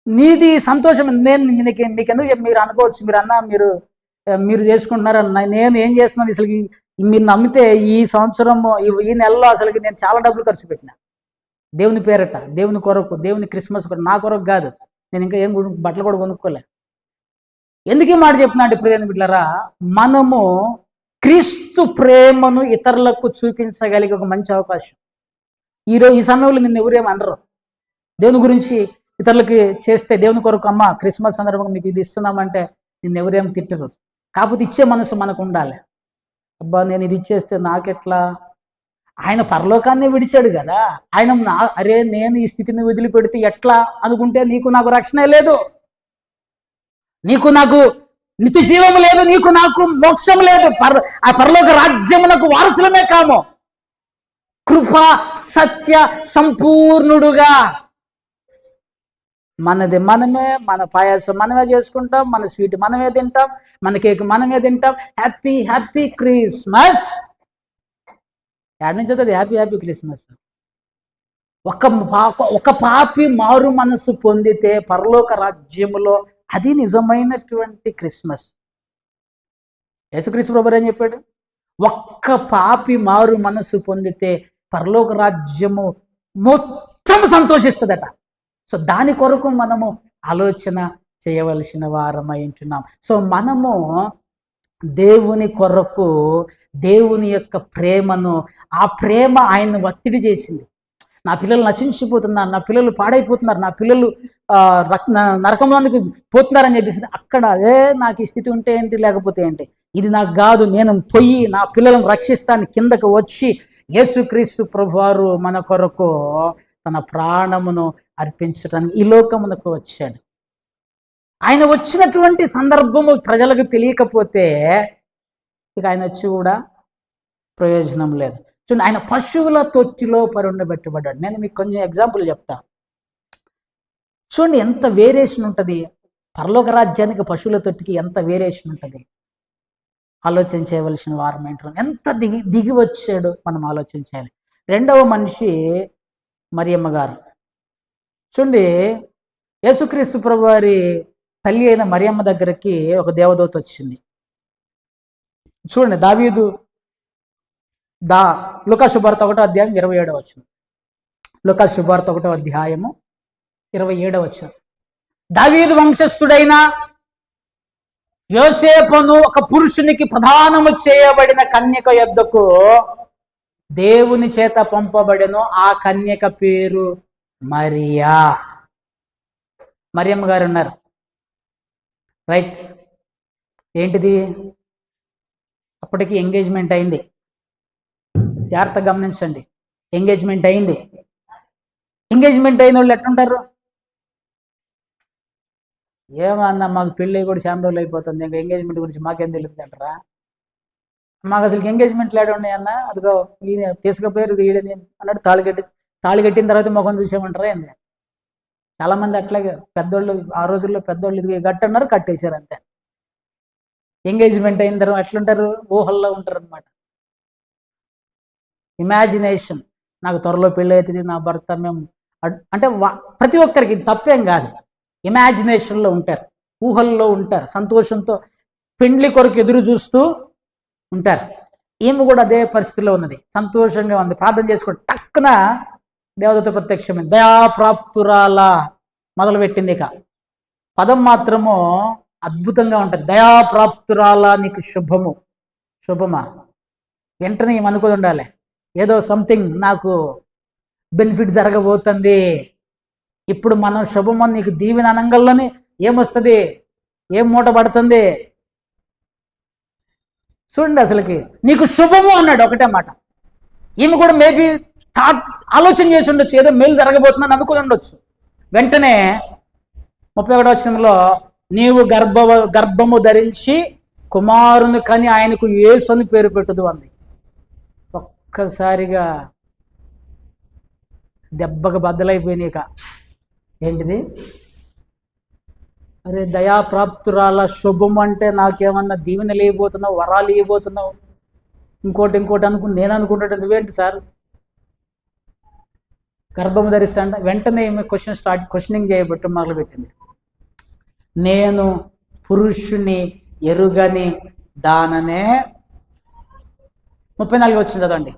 నీది సంతోషం. నేను మీకెందుకు మీరు అనుకోవచ్చు, మీరు చేసుకుంటున్నారన్న, నేను ఏం చేస్తున్నాను అసలు, మీరు నమ్మితే ఈ సంవత్సరం ఈ నెలలో అసలుకి నేను చాలా డబ్బులు ఖర్చు పెట్టినా దేవుని పేరట, దేవుని కొరకు, దేవుని క్రిస్మస్ కొరకు, నా కొరకు కాదు. నేను ఇంకా ఏం బట్టలు కూడా కొనుక్కోలే. ఎందుకు ఈ మాట చెప్తున్నా అంటే ప్రియమైన బిడ్డలారా, మనము క్రీస్తు ప్రేమను ఇతరులకు చూపించగలిగే ఒక మంచి అవకాశం. ఈ సమయంలో నిన్ను ఎవరేమనరు. దేవుని గురించి ఇతరులకి చేస్తే, దేవుని కొరకు అమ్మ క్రిస్మస్ సందర్భంగా మీకు ఇది ఇస్తున్నామంటే నిన్ను ఎవరేం తిట్టరు. కాకపోతే ఇచ్చే మనసు మనకు ఉండాలి. అబ్బా నేను ఇది ఇచ్చేస్తే నాకెట్లా, ఆయన పరలోకాన్ని విడిచాడు కదా, ఆయన అరే నేను ఈ స్థితిని వదిలిపెడితే ఎట్లా అనుకుంటే నీకు నాకు రక్షణ లేదు, నీకు నాకు నిత్య జీవము లేదు, నీకు నాకు మోక్షం లేదు, ఆ పరలోక రాజ్యమునకు వారసులమే కాము. కృప సత్య సంపూర్ణుడుగా మనది మనమే, మన పాయాసం మనమే చేసుకుంటాం, మన స్వీట్ మనమే తింటాం, మన కేక్ మనమే తింటాం. Happy happy Christmas. యాడ్ నుంచి అది హ్యాపీ హ్యాపీ క్రిస్మస్. ఒక పాపి మారు మనసు పొందితే పరలోక రాజ్యములో అది నిజమైనటువంటి క్రిస్మస్. యేసుక్రీస్తు ప్రభువు ఏం చెప్పాడు? ఒక్క పాపి మారు మనసు పొందితే పరలోక రాజ్యము మొత్తం సంతోషిస్తుందట. సో దాని కొరకు మనము ఆలోచన చేయవలసిన వారమై ఉంటున్నాం. సో మనము దేవుని కొరకు, దేవుని యొక్క ప్రేమను, ఆ ప్రేమ ఆయన్ని ఒత్తిడి చేసింది. నా పిల్లలు నశించిపోతున్నారు, నా పిల్లలు పాడైపోతున్నారు, నా పిల్లలు నరకంలోనికి పోతున్నారని చెప్పేసి అక్కడ అదే నాకు ఈ స్థితి ఉంటే ఏంటి, లేకపోతే ఏంటి, ఇది నాకు కాదు, నేను పోయి నా పిల్లలను రక్షిస్తాను కిందకు వచ్చి యేసుక్రీస్తు ప్రభువారు మన కొరకు తన ప్రాణమును అర్పించడానికి ఈ లోకమునకు వచ్చాడు. ఆయన వచ్చినటువంటి సందర్భము ప్రజలకు తెలియకపోతే ఇక ఆయన వచ్చి కూడా ప్రయోజనం లేదు. చూడండి, ఆయన పశువుల తొట్టిలో పరుండబెట్టబడ్డాడు. నేను మీకు కొంచెం ఎగ్జాంపుల్ చెప్తా. చూడండి ఎంత వేరియేషన్ ఉంటుంది. పరలోక రాజ్యానికి పశువుల తొట్టికి ఎంత వేరియేషన్ ఉంటుంది. ఆలోచన చేయవలసిన వారం ఏంటో, ఎంత దిగి వచ్చాడు మనం ఆలోచన చేయాలి. రెండవ మనిషి మరియమ్మ గారు. చూడండి, యేసుక్రీస్తు ప్రభు వారి తల్లి అయిన మరియమ్మ దగ్గరికి ఒక దేవదూత వచ్చింది. చూడండి, దావీదు లూకా శుభవార్త 1వ అధ్యాయం 27వ వచనం. లూకా శుభవార్త 1వ అధ్యాయము 27వ వచనం. దావీదు వంశస్థుడైన యోసేపును ఒక పురుషునికి ప్రధానము చేయబడిన కన్యక యొద్దకు దేవుని చేత పంపబడెను. ఆ కన్యక పేరు మరియా. మరియమ్మ గారు ఉన్నారు. రైట్. ఏంటిది? అప్పటికి ఎంగేజ్మెంట్ అయింది. జాగ్రత్తగా గమనించండి. ఎంగేజ్మెంట్ అయింది. ఎంగేజ్మెంట్ అయిన వాళ్ళు ఎట్లుంటారు? ఏమన్నా మాకు పెళ్ళి కూడా చాలా రోజులు అయిపోతుంది, ఇంకా ఎంగేజ్మెంట్ గురించి మాకేం తెలుస్తుంది అంటారా? మాకు అసలు ఎంగేజ్మెంట్ లేడు ఉన్నాయన్నా, అదిగో ఈయన తీసుకుపోయారు ఈడని అన్నట్టు తాళి కట్టిన తర్వాత ముఖం చూసామంటారా ఏంది? చాలామంది అట్లాగే పెద్దోళ్ళు ఆ రోజుల్లో పెద్దోళ్ళు ఇది కట్టన్నారు, కట్టేశారు అంతే. ఎంగేజ్మెంట్ అయిన తర్వాత ఎట్లుంటారు, ఊహల్లో ఉంటారు అనమాట. ఇమాజినేషన్, నాకు త్వరలో పెళ్ళి అవుతుంది, నా భర్త మేము అంటే ప్రతి ఒక్కరికి తప్పేం కాదు, ఇమాజినేషన్లో ఉంటారు, ఊహల్లో ఉంటారు, సంతోషంతో పెండ్లి కొరకు ఎదురు చూస్తూ ఉంటారు. ఈమె కూడా అదే పరిస్థితిలో ఉన్నది, సంతోషంగా ఉంది, ప్రార్థన చేసుకుంటే టక్కున దేవదూత ప్రత్యక్షమైంది, దయాప్రాప్తురాల మొదలుపెట్టింది. ఇక పదం మాత్రము అద్భుతంగా ఉంటుంది, దయాప్రాప్తురాల నీకు శుభము. శుభమా? వెంటనే ఏమనుకుని ఉండాలి, ఏదో సంథింగ్ నాకు బెనిఫిట్ జరగబోతుంది. ఇప్పుడు మనం శుభము నీకు దీవెన అనంగల్లోనే ఏమొస్తుంది, ఏం మూట పడుతుంది చూడండి. అసలుకి నీకు శుభము అన్నాడు, ఒకటే మాట. ఈమె కూడా మేబీ ఆలోచన చేసి ఉండొచ్చు, ఏదో మేలు జరగబోతుందని అనుకుని ఉండొచ్చు. వెంటనే 31వ వచనంలో, నీవు గర్భము ధరించి కుమారుని కని ఆయనకు యేసు అని పేరు పెట్టుదు అంది. ఒక్కసారిగా దెబ్బకు బద్దలైపోయినాయి. ఇక ఏంటిది, అరే దయాప్రాప్తురాల శుభం అంటే నాకేమన్నా దీవెనలు ఇవ్వబోతున్నావు, వరాలు ఇవ్వబోతున్నావు, ఇంకోటి నేను అనుకుంటాడు, నువ్వేంటి సార్ గర్భము ధరిస్తాంట. వెంటనే ఏమి క్వశ్చనింగ్ చేయబట్టు మొదలుపెట్టింది, నేను పురుషుని ఎరుగని దాననే. 34 వచ్చింది చదవండి.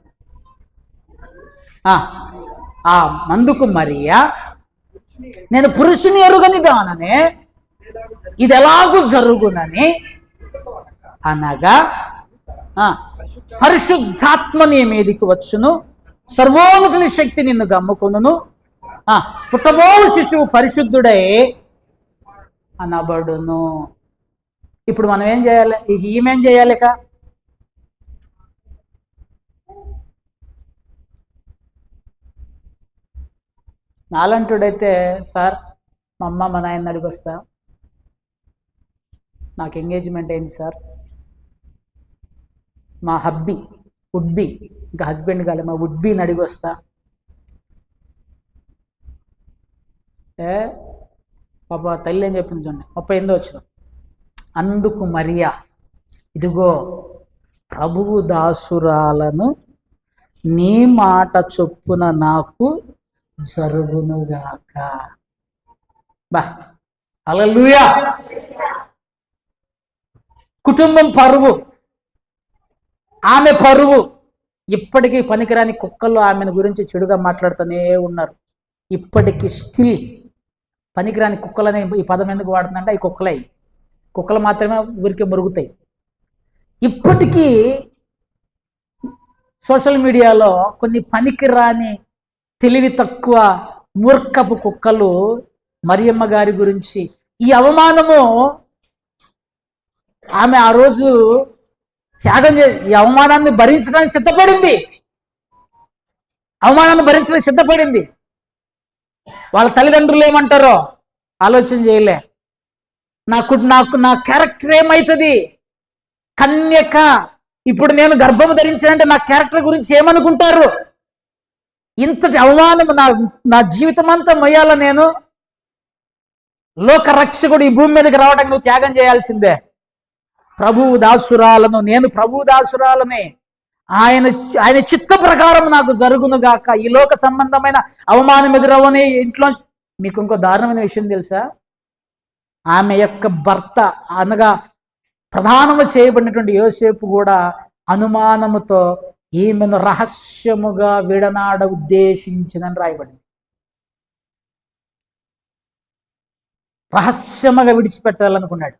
అందుకు మరియా, నేను పురుషుని ఎరుగని దాననే, ఇది ఎలాగూ జరుగునని అనగా, పరిశుద్ధాత్మ నీ మీదికి వచ్చును, సర్వోన్నతుని శక్తి నిన్ను గమ్ముకొనును, పుట్టబో శిశువు పరిశుద్ధుడై అనబడును. ఇప్పుడు మనం ఏం చేయాలి, ఈమెం చేయాలి? ఇక నాలంటుడైతే, సార్ మా అమ్మ మా నాయన అడిగి వస్తా, నాకు ఎంగేజ్మెంట్ అయింది సార్, మా వుడ్బీ ఇంకా హస్బెండ్ కాలే, మా వుడ్బీని అడిగి వస్తా. పాప తల్లి ఏం చెప్పింది చూడండి, 38 వచ్చిన. అందుకు మరియా, ఇదిగో ప్రభువు దాసురాలను, నీ మాట చొప్పున నాకు జరుగునుగాక. హల్లెలూయా. కుటుంబం పరువు, ఆమె పరువు. ఇప్పటికీ పనికిరాని కుక్కల్లో ఆమెను గురించి చెడుగా మాట్లాడుతూనే ఉన్నారు. ఇప్పటికీ స్టిల్ పనికిరాని కుక్కలనే ఈ పదం ఎందుకు వాడుతుందంటే, ఈ కుక్కలు మాత్రమే ఊరికే మురుగుతాయి. ఇప్పటికీ సోషల్ మీడియాలో కొన్ని పనికిరాని తెలివి తక్కువ మూర్ఖపు కుక్కలు మరియమ్మ గారి గురించి ఈ అవమానము, ఆమె ఆ రోజు త్యాగం ఈ అవమానాన్ని భరించడానికి సిద్ధపడింది, వాళ్ళ తల్లిదండ్రులు ఏమంటారో ఆలోచన చేయలే. నా క్యారెక్టర్ ఏమవుతుంది, కన్యక, ఇప్పుడు నేను గర్భము ధరించానంటే నా క్యారెక్టర్ గురించి ఏమనుకుంటారు, ఇంతటి అవమానం నా జీవితం అంతా మొయ్యాల, నేను లోక రక్షకుడు ఈ భూమి మీదకి రావడానికి నువ్వు త్యాగం చేయాల్సిందే. ప్రభువు దాసురాలను, నేను ప్రభువు దాసురాలనే, ఆయన చిత్త ప్రకారం నాకు జరుగునుగాక. ఈ లోక సంబంధమైన అవమానం ఎదురవని ఇంట్లో. మీకు ఇంకో దారుణమైన విషయం తెలుసా, ఆమె యొక్క భర్త అనగా ప్రధానము చేయబడినటువంటి యోసేపు కూడా అనుమానముతో ఈమెను రహస్యముగా విడనాడ ఉద్దేశించిందని రాయబడింది. రహస్యముగా విడిచిపెట్టాలనుకున్నాడు,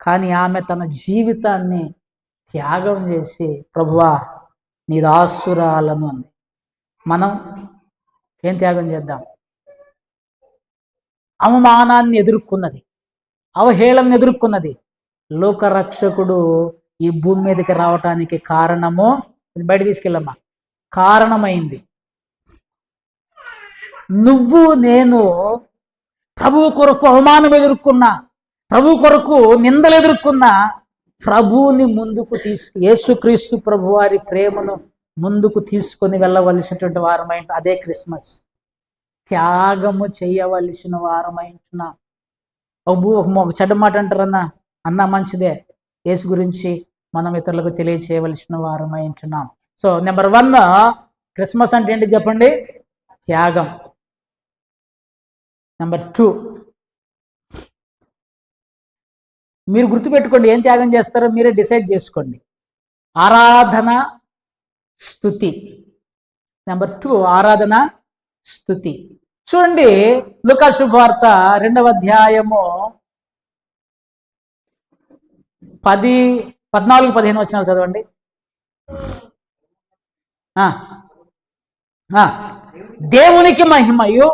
కానీ ఆమె తన జీవితాన్ని త్యాగం చేసి, ప్రభువా నీ దాసురాలను అంది. మనం ఏం త్యాగం చేద్దాం? అవమానాన్ని ఎదుర్కొన్నది, అవహేళనను ఎదుర్కొన్నది. లోకరక్షకుడు ఈ భూమి మీదకి రావటానికి కారణము, బయట తీసుకెళ్ళమ్మా, కారణమైంది. నువ్వు నేను ప్రభువు కొరకు అవమానం ఎదుర్కొన్నా, ప్రభు కొరకు నిందలు ఎదుర్కొన్నా, ప్రభువుని ముందుకు యేసుక్రీస్తు ప్రభు వారి ప్రేమను ముందుకు తీసుకొని వెళ్ళవలసినటువంటి వారమైంది. అదే క్రిస్మస్. త్యాగము చేయవలసిన వారమై ఉంటున్నాం. ఒక చెడ్డ మాట అంటారన్నా, అన్నా మంచిదే. యేసు గురించి మనం ఇతరులకు తెలియచేయవలసిన వారమై ఉంటున్నాం. సో నెంబర్ 1, క్రిస్మస్ అంటే ఏంటి చెప్పండి? త్యాగం. నెంబర్ 2, మీరు గుర్తుపెట్టుకోండి, ఏం త్యాగం చేస్తారో మీరే డిసైడ్ చేసుకోండి. ఆరాధన, స్తుతి. నెంబర్ 2, ఆరాధన, స్తుతి. చూడండి, లూకా శుభవార్త 2వ అధ్యాయము 14-15 వచనాలు చదవండి. దేవునికి మహిమయు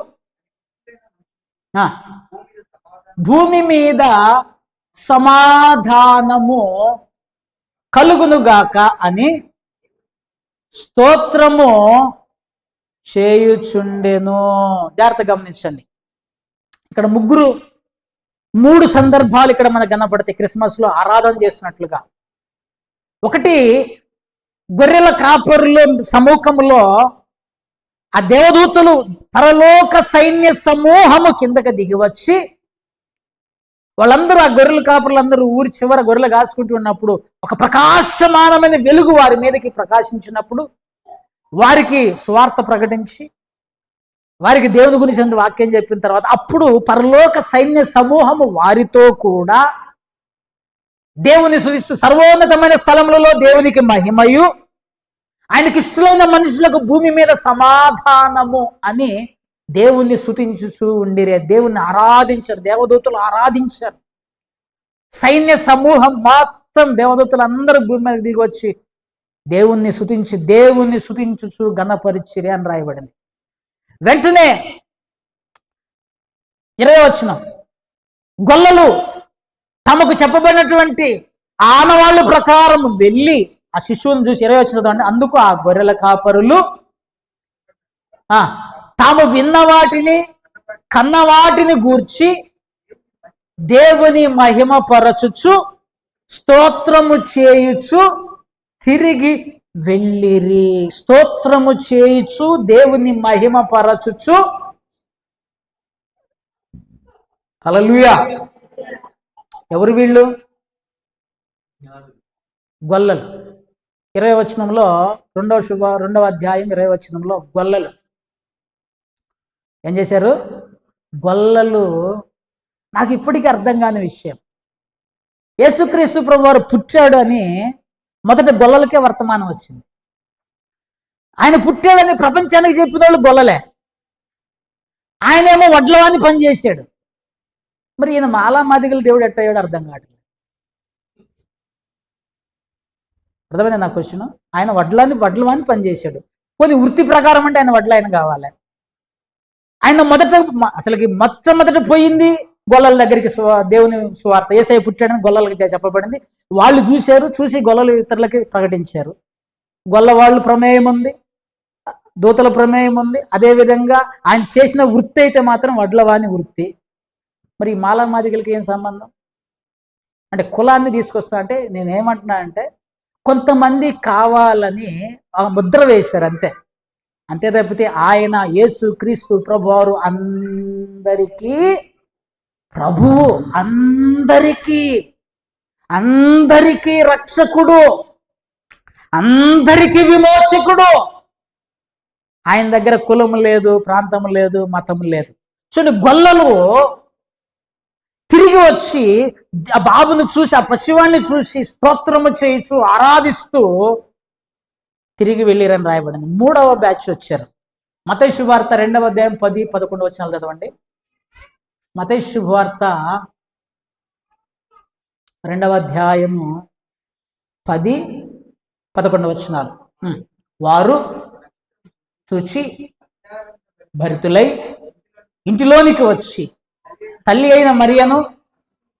భూమి మీద సమాధానము కలుగునుగాక అని స్తోత్రము చేయుచుండెను. జాగ్రత్త గమనించండి. ఇక్కడ 3 సందర్భాలు ఇక్కడ మనకు కనపడతాయి క్రిస్మస్ లో ఆరాధన చేసినట్లుగా. ఒకటి, గొర్రెల కాపరుల సముఖంలో ఆ దేవదూతలు పరలోక సైన్య సమూహము కిందకి దిగి వచ్చి, వాళ్ళందరూ ఆ గొర్రెల కాపరులందరూ ఊరి చివర గొర్రెలు కాసుకుంటూ ఉన్నప్పుడు ఒక ప్రకాశమానమైన వెలుగు వారి మీదకి ప్రకాశించినప్పుడు వారికి సువార్త ప్రకటించి వారికి దేవుని గురించి వాక్యం చెప్పిన తర్వాత అప్పుడు పరలోక సైన్య సమూహము వారితో కూడా దేవుని స్తుతిస్తూ సర్వోన్నతమైన స్థలములలో దేవునికి మహిమయు ఆయనకి ఇష్టమైన మనుషులకు భూమి మీద సమాధానము అని దేవుణ్ణి స్తుతించుతూ ఉండిరే. దేవుణ్ణి ఆరాధించారు, దేవదూతలు ఆరాధించారు. సైన్య సమూహం మొత్తం దేవదూతలు అందరూ భూమి మీద దిగి వచ్చి దేవుణ్ణి స్తుతించుచు గణపరిచిరే అని రాయబడింది. వెంటనే 20వ వచనం, గొల్లలు తమకు చెప్పబడినటువంటి ఆనవాళ్ళ ప్రకారం వెళ్ళి ఆ శిశువుని చూసి 20వ వచనం, అందుకు ఆ గొర్రెల కాపరులు తాము విన్న వాటిని కన్న వాటిని గూర్చి దేవుని మహిమ పరచుచు స్తోత్రము చేయుచు తిరిగి వెళ్ళిరి. స్తోత్రము చేయుచు దేవుని మహిమ పరచుచు. హల్లెలూయా. ఎవరు వీళ్ళు? గొల్లలు. 20వ వచనంలో 2వ అధ్యాయం 20వ వచనంలో గొల్లలు ఏం చేశారు? గొల్లలు. నాకు ఇప్పటికీ అర్థం కాని విషయం, యేసుక్రీస్తు ప్రభువారు పుట్టాడు అని మొదట గొల్లలకే వర్తమానం వచ్చింది. ఆయన పుట్టాడని ప్రపంచానికి చెప్పిన వాళ్ళు గొల్లలే. ఆయనేమో వడ్లవాన్ని పనిచేశాడు. మరి ఈయన మాదిగల దేవుడు ఎట్టయ్యాడు అర్థం కావట్లేదు. అర్థమైనా నా క్వశ్చన్? ఆయన వడ్లవాన్ని పనిచేశాడు. కొన్ని వృత్తి ప్రకారం అంటే ఆయన వడ్ల ఆయన కావాలి. ఆయన అసలుకి మొట్టమొదట పోయింది గొల్లల దగ్గరికి, దేవుని సువార్త యేసయ్య పుట్టాడని గొల్లలకి చెప్పబడింది. వాళ్ళు చూసి గొల్లలు ఇతరులకి ప్రకటించారు. గొల్ల వాళ్ళు ప్రమేయం ఉంది, దూతల ప్రమేయం ఉంది. అదేవిధంగా ఆయన చేసిన వృత్తి అయితే మాత్రం వడ్లవాని వృత్తి. మరి మాదిగలకి ఏం సంబంధం? అంటే కులాన్ని తీసుకొస్తా అంటే నేనేమంటున్నా అంటే, కొంతమంది కావాలని ముద్ర వేశారు అంతే తప్పితే ఆయన యేసు క్రీస్తు ప్రభువారు అందరికీ ప్రభువు, అందరికీ రక్షకుడు, అందరికీ విమోచకుడు. ఆయన దగ్గర కులము లేదు, ప్రాంతము లేదు, మతము లేదు. చూడండి, గొల్లలు తిరిగి వచ్చి ఆ బాబును చూసి, ఆ పసివాణ్ణి చూసి స్తోత్రము చేయించు ఆరాధిస్తూ తిరిగి వెళ్ళిరని రాయబడింది. 3వ బ్యాచ్ వచ్చారు. మత్తయి శుభవార్త 2వ అధ్యాయం 10-11 వచనాలు చదవండి. మత్తయి శుభవార్త 2వ అధ్యాయము 10-11 వచనాలు. వారు చూచి భరితులై ఇంటిలోనికి వచ్చి తల్లి అయిన మరియను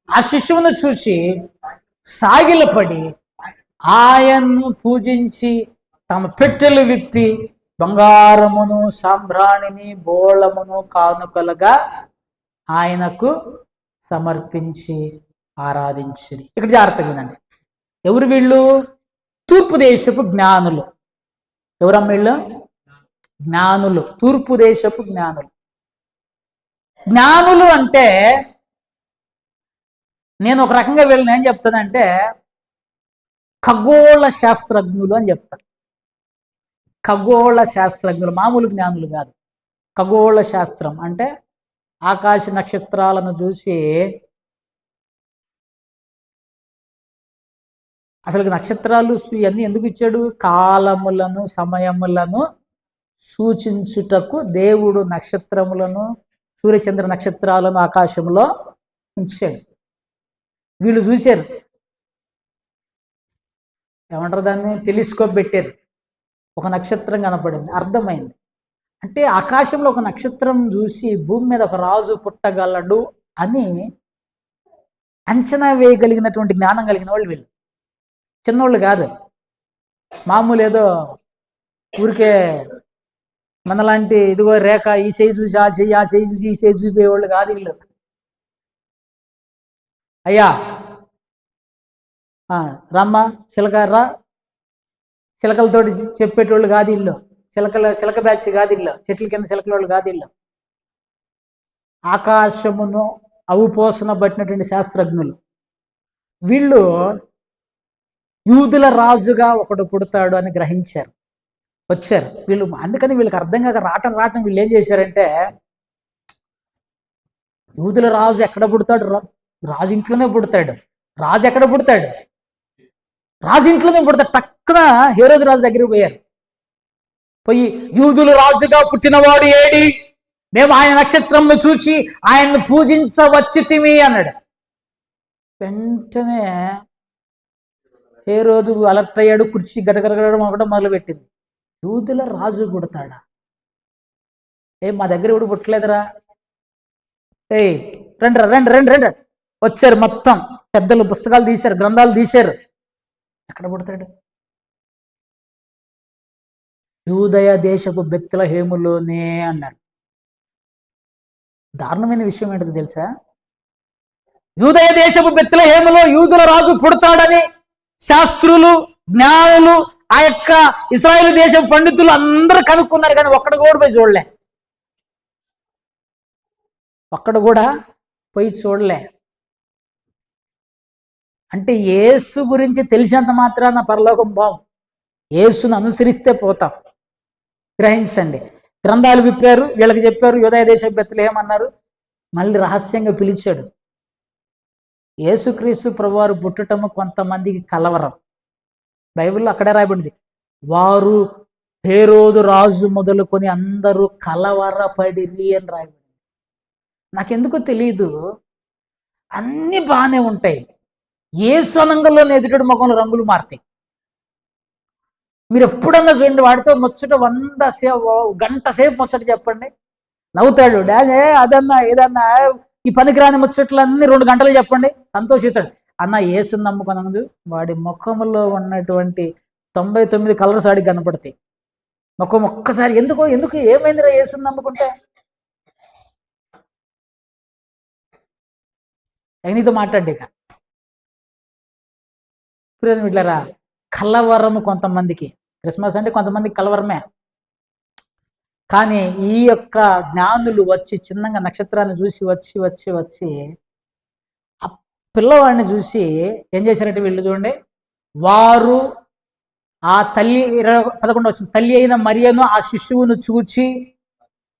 ఆ శిశువును చూచి సాగిలపడి ఆయన్ను పూజించి తమ పెట్టెలు విప్పి బంగారమును సాంబ్రాణిని బోళమును కానుకలుగా ఆయనకు సమర్పించి ఆరాధించిరి. ఇక్కడ జాగ్రత్తగా ఉందండి. ఎవరు వీళ్ళు? తూర్పు దేశపు జ్ఞానులు. ఎవరమ్మ వీళ్ళు? జ్ఞానులు, తూర్పు దేశపు జ్ఞానులు. జ్ఞానులు అంటే నేను ఒక రకంగా వీళ్ళని ఏం చెప్తానంటే ఖగోళ శాస్త్రజ్ఞులు అని చెప్తాను. ఖగోళ శాస్త్రజ్ఞులు, మామూలు జ్ఞానులు కాదు. ఖగోళ శాస్త్రం అంటే ఆకాశ నక్షత్రాలను చూసి అసలు నక్షత్రాలు ఇవన్నీ ఎందుకు ఇచ్చాడు? కాలములను సమయములను సూచించుటకు దేవుడు నక్షత్రములను, సూర్యచంద్ర నక్షత్రాలను ఆకాశంలో ఉంచాడు. వీళ్ళు చూశారు, ఏమంటారు దాన్ని, టెలిస్కోప్ పెట్టారు, ఒక నక్షత్రం కనపడింది, అర్థమైంది. అంటే ఆకాశంలో ఒక నక్షత్రం చూసి భూమి మీద ఒక రాజు పుట్టగలడు అని అంచనా వేయగలిగినటువంటి జ్ఞానం కలిగిన వాళ్ళు వీళ్ళు. చిన్నోళ్ళు కాదు, మామూలు ఏదో ఊరికే మనలాంటి ఇదిగో రేఖ ఈ సైజు చూసి ఆ చెయ్యి, ఆ సైజు చూసి ఈ సైజు చూపేవాళ్ళు కాదు వీళ్ళు. అయ్యా రమ్మ చిలక రా, చిలకలతోటి చెప్పేటోళ్ళు కాదు ఇల్లు, చిలక బ్యాచ్ కాదు ఇల్లు, చెట్ల కింద చిలకలోళ్ళు కాదు ఇల్లు. ఆకాశమును అవుపోసన పట్టినటువంటి శాస్త్రజ్ఞులు వీళ్ళు. యూదుల రాజుగా ఒకడు పుడతాడు అని గ్రహించారు, వచ్చారు వీళ్ళు. అందుకని వీళ్ళకి అర్థం కాక రావటం వీళ్ళు ఏం చేశారంటే, యూదుల రాజు ఎక్కడ పుడతాడు? రాజు ఇంట్లోనే పుడతాడు. రాజు ఎక్కడ పుడతాడు? రాజు ఇంట్లోనే పుడతాడు. టక్కున హేరోదు రాజు దగ్గరికి పోయారు. పోయి యూదుల రాజుగా పుట్టినవాడు ఏడి? మేము ఆయన నక్షత్రంను చూచి ఆయన్ని పూజించవచ్చితిమి అన్నాడు. వెంటనే హేరోదు అలర్ట్ అయ్యాడు, కుర్చీ గడగడగడం ఒకటం మొదలుపెట్టింది. యూదుల రాజు పుడతాడా? మా దగ్గర ఇప్పుడు పుట్టలేదురా, రండి రండి రండి రండి వచ్చారు. మొత్తం పెద్దలు పుస్తకాలు తీశారు, గ్రంథాలు తీశారు. ఎక్కడ పుడతాడు? యూదయ దేశపు బెత్లెహేములోనే అన్నారు. దారుణమైన విషయం ఏంటో తెలుసా? యూదయ దేశపు బెత్లెహేములో యూదుల రాజు పుడతాడని శాస్త్రులు, జ్ఞానులు, ఆ యొక్క ఇశ్రాయేలు దేశం పండితులు అందరూ కనుక్కున్నారు, కానీ ఒక్కడు కూడా పోయి చూడలే. ఒక్కడు కూడా పోయి చూడలే. అంటే యేసు గురించి తెలిసినంత మాత్రాన పరలోకం పోం, యేసును అనుసరిస్తే పోతాం. గ్రహించండి. గ్రంథాలు విప్పారు, వీళ్ళకి చెప్పారు యూదయ దేశం బెత్లెహేం అన్నారు. మళ్ళీ రహస్యంగా పిలిచాడు. యేసుక్రీస్తు ప్రభువారు పుట్టటము కొంతమందికి కలవరం. బైబిల్లో అక్కడే రాయబడింది, వారు హేరోదు రాజు మొదలుకొని అందరూ కలవరపడిరి అని రాయబడింది. నాకెందుకో తెలీదు, అన్ని బాగానే ఉంటాయి, యేసు అనంగంలోనే ఎదుటి ముఖంలో రంగులు మారుతాయి. మీరు ఎప్పుడన్నా చూడండి, వాడితో ముచ్చట గంట సేపు ముచ్చట చెప్పండి, నవ్వుతాడు. డాడీ అదన్నా ఏదన్నా ఈ పనికిరాని ముచ్చట్లన్నీ 2 గంటలు చెప్పండి, సంతోషిస్తాడు. అన్న యేసుని నమ్ముకున్నందు వాడి ముఖంలో ఉన్నటువంటి 99 కలర్స్ ఆడికి కనపడతాయి. ముఖం ఒక్కసారి ఎందుకు ఏమైందిరా యేసుని నమ్ముకుంటే? నీతో మాట్లాడ్డాక ఇట్లరా కలవరము కొంతమందికి. క్రిస్మస్ అంటే కొంతమందికి కలవరమే. కానీ ఈ యొక్క జ్ఞానులు వచ్చి చిన్నగా నక్షత్రాన్ని చూసి వచ్చి ఆ పిల్లవాడిని చూసి ఏం చేశారంటే వీళ్ళు చూడండి, వారు ఆ తల్లి 11 వచ్చింది, తల్లి అయిన మరియను ఆ శిశువును చూచి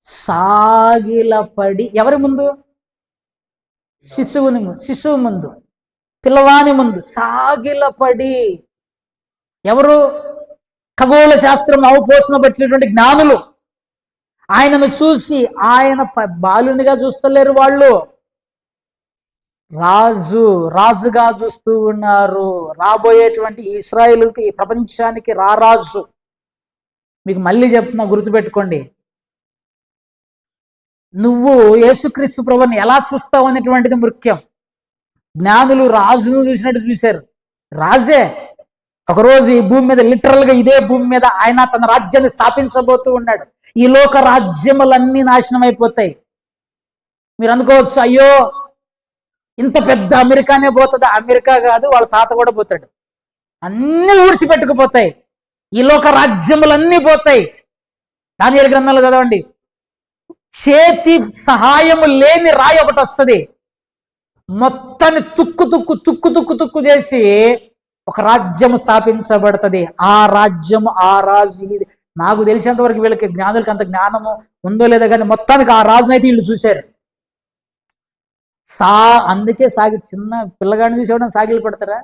సాగిలపడి. ఎవరి ముందు? శిశువు ముందు, పిల్లవాని ముందు సాగిలపడి. ఎవరు? ఖగోళ శాస్త్రం అవపోసన పట్టినటువంటి జ్ఞానులు. ఆయనను చూసి ఆయన బాలునిగా చూస్తలేరు, వాళ్ళు రాజుగా చూస్తూ ఉన్నారు. రాబోయేటువంటి ఇశ్రాయేలుకి, ఈ ప్రపంచానికి రారాజు. మీకు మళ్ళీ చెప్తున్నా, గుర్తుపెట్టుకోండి. నువ్వు యేసుక్రీస్తు ప్రభువుని ఎలా చూస్తావు అనేటువంటిది ముఖ్యం. జ్ఞానులు రాజును చూసినట్టు చూశారు. రాజే ఒకరోజు ఈ భూమి మీద, లిటరల్గా ఇదే భూమి మీద ఆయన తన రాజ్యాన్ని స్థాపించబోతూ ఉన్నాడు. ఈ లోక రాజ్యములన్నీ నాశనం అయిపోతాయి. మీరు అనుకోవచ్చు, అయ్యో ఇంత పెద్ద అమెరికానే పోతుందా? అమెరికా కాదు, వాళ్ళ తాత కూడా పోతాడు. అన్నీ ఊడ్చిపెట్టుకుపోతాయి, ఈ లోక రాజ్యములన్నీ పోతాయి. దానియేలు గ్రంథంలో చదవండి, చేతి సహాయము లేని రాయి ఒకటి వస్తుంది, మొత్తాన్ని తుక్కు తుక్కు తుక్కు తుక్కు తుక్కు చేసి ఒక రాజ్యము స్థాపించబడుతుంది. ఆ రాజ్యము ఆ రాజు ఇది. నాకు తెలిసినంత వరకు వీళ్ళకి జ్ఞానులకి అంత జ్ఞానము ఉందో లేదో కానీ మొత్తానికి ఆ రాజునైతే వీళ్ళు చూశారు. అందుకే చిన్న పిల్లగాడిని చూసేవాడు సాగిలు పడతారా?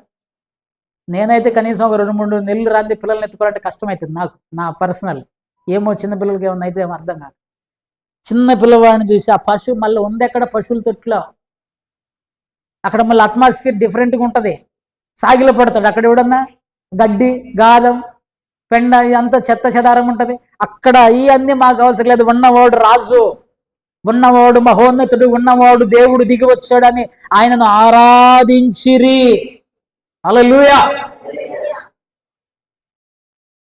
నేనైతే కనీసం ఒక 2-3 నెలలు రాంది పిల్లల్ని ఎత్తుకోవాలంటే కష్టమవుతుంది నాకు, నా పర్సనల్. ఏమో చిన్న పిల్లలకి ఏమన్నా అయితే ఏమో అర్థం కాదు. చిన్న పిల్లవాడిని చూసి ఆ పశువు మళ్ళీ ఉంది ఎక్కడ పశువుల తొట్లో, అక్కడ మళ్ళీ అట్మాస్ఫియర్ డిఫరెంట్గా ఉంటుంది. సాగిలు పడతాడు. అక్కడ ఎవడన్నా గడ్డి గాదం పెండ అంత చెత్త చెదారం ఉంటుంది. అక్కడ ఇవన్నీ మాకు అవసరం లేదు. ఉన్నవాడు రాజు, ఉన్నవాడు మహోన్నతుడు, ఉన్నవాడు దేవుడు దిగి వచ్చాడని ఆయనను ఆరాధించిరి. హల్లెలూయా.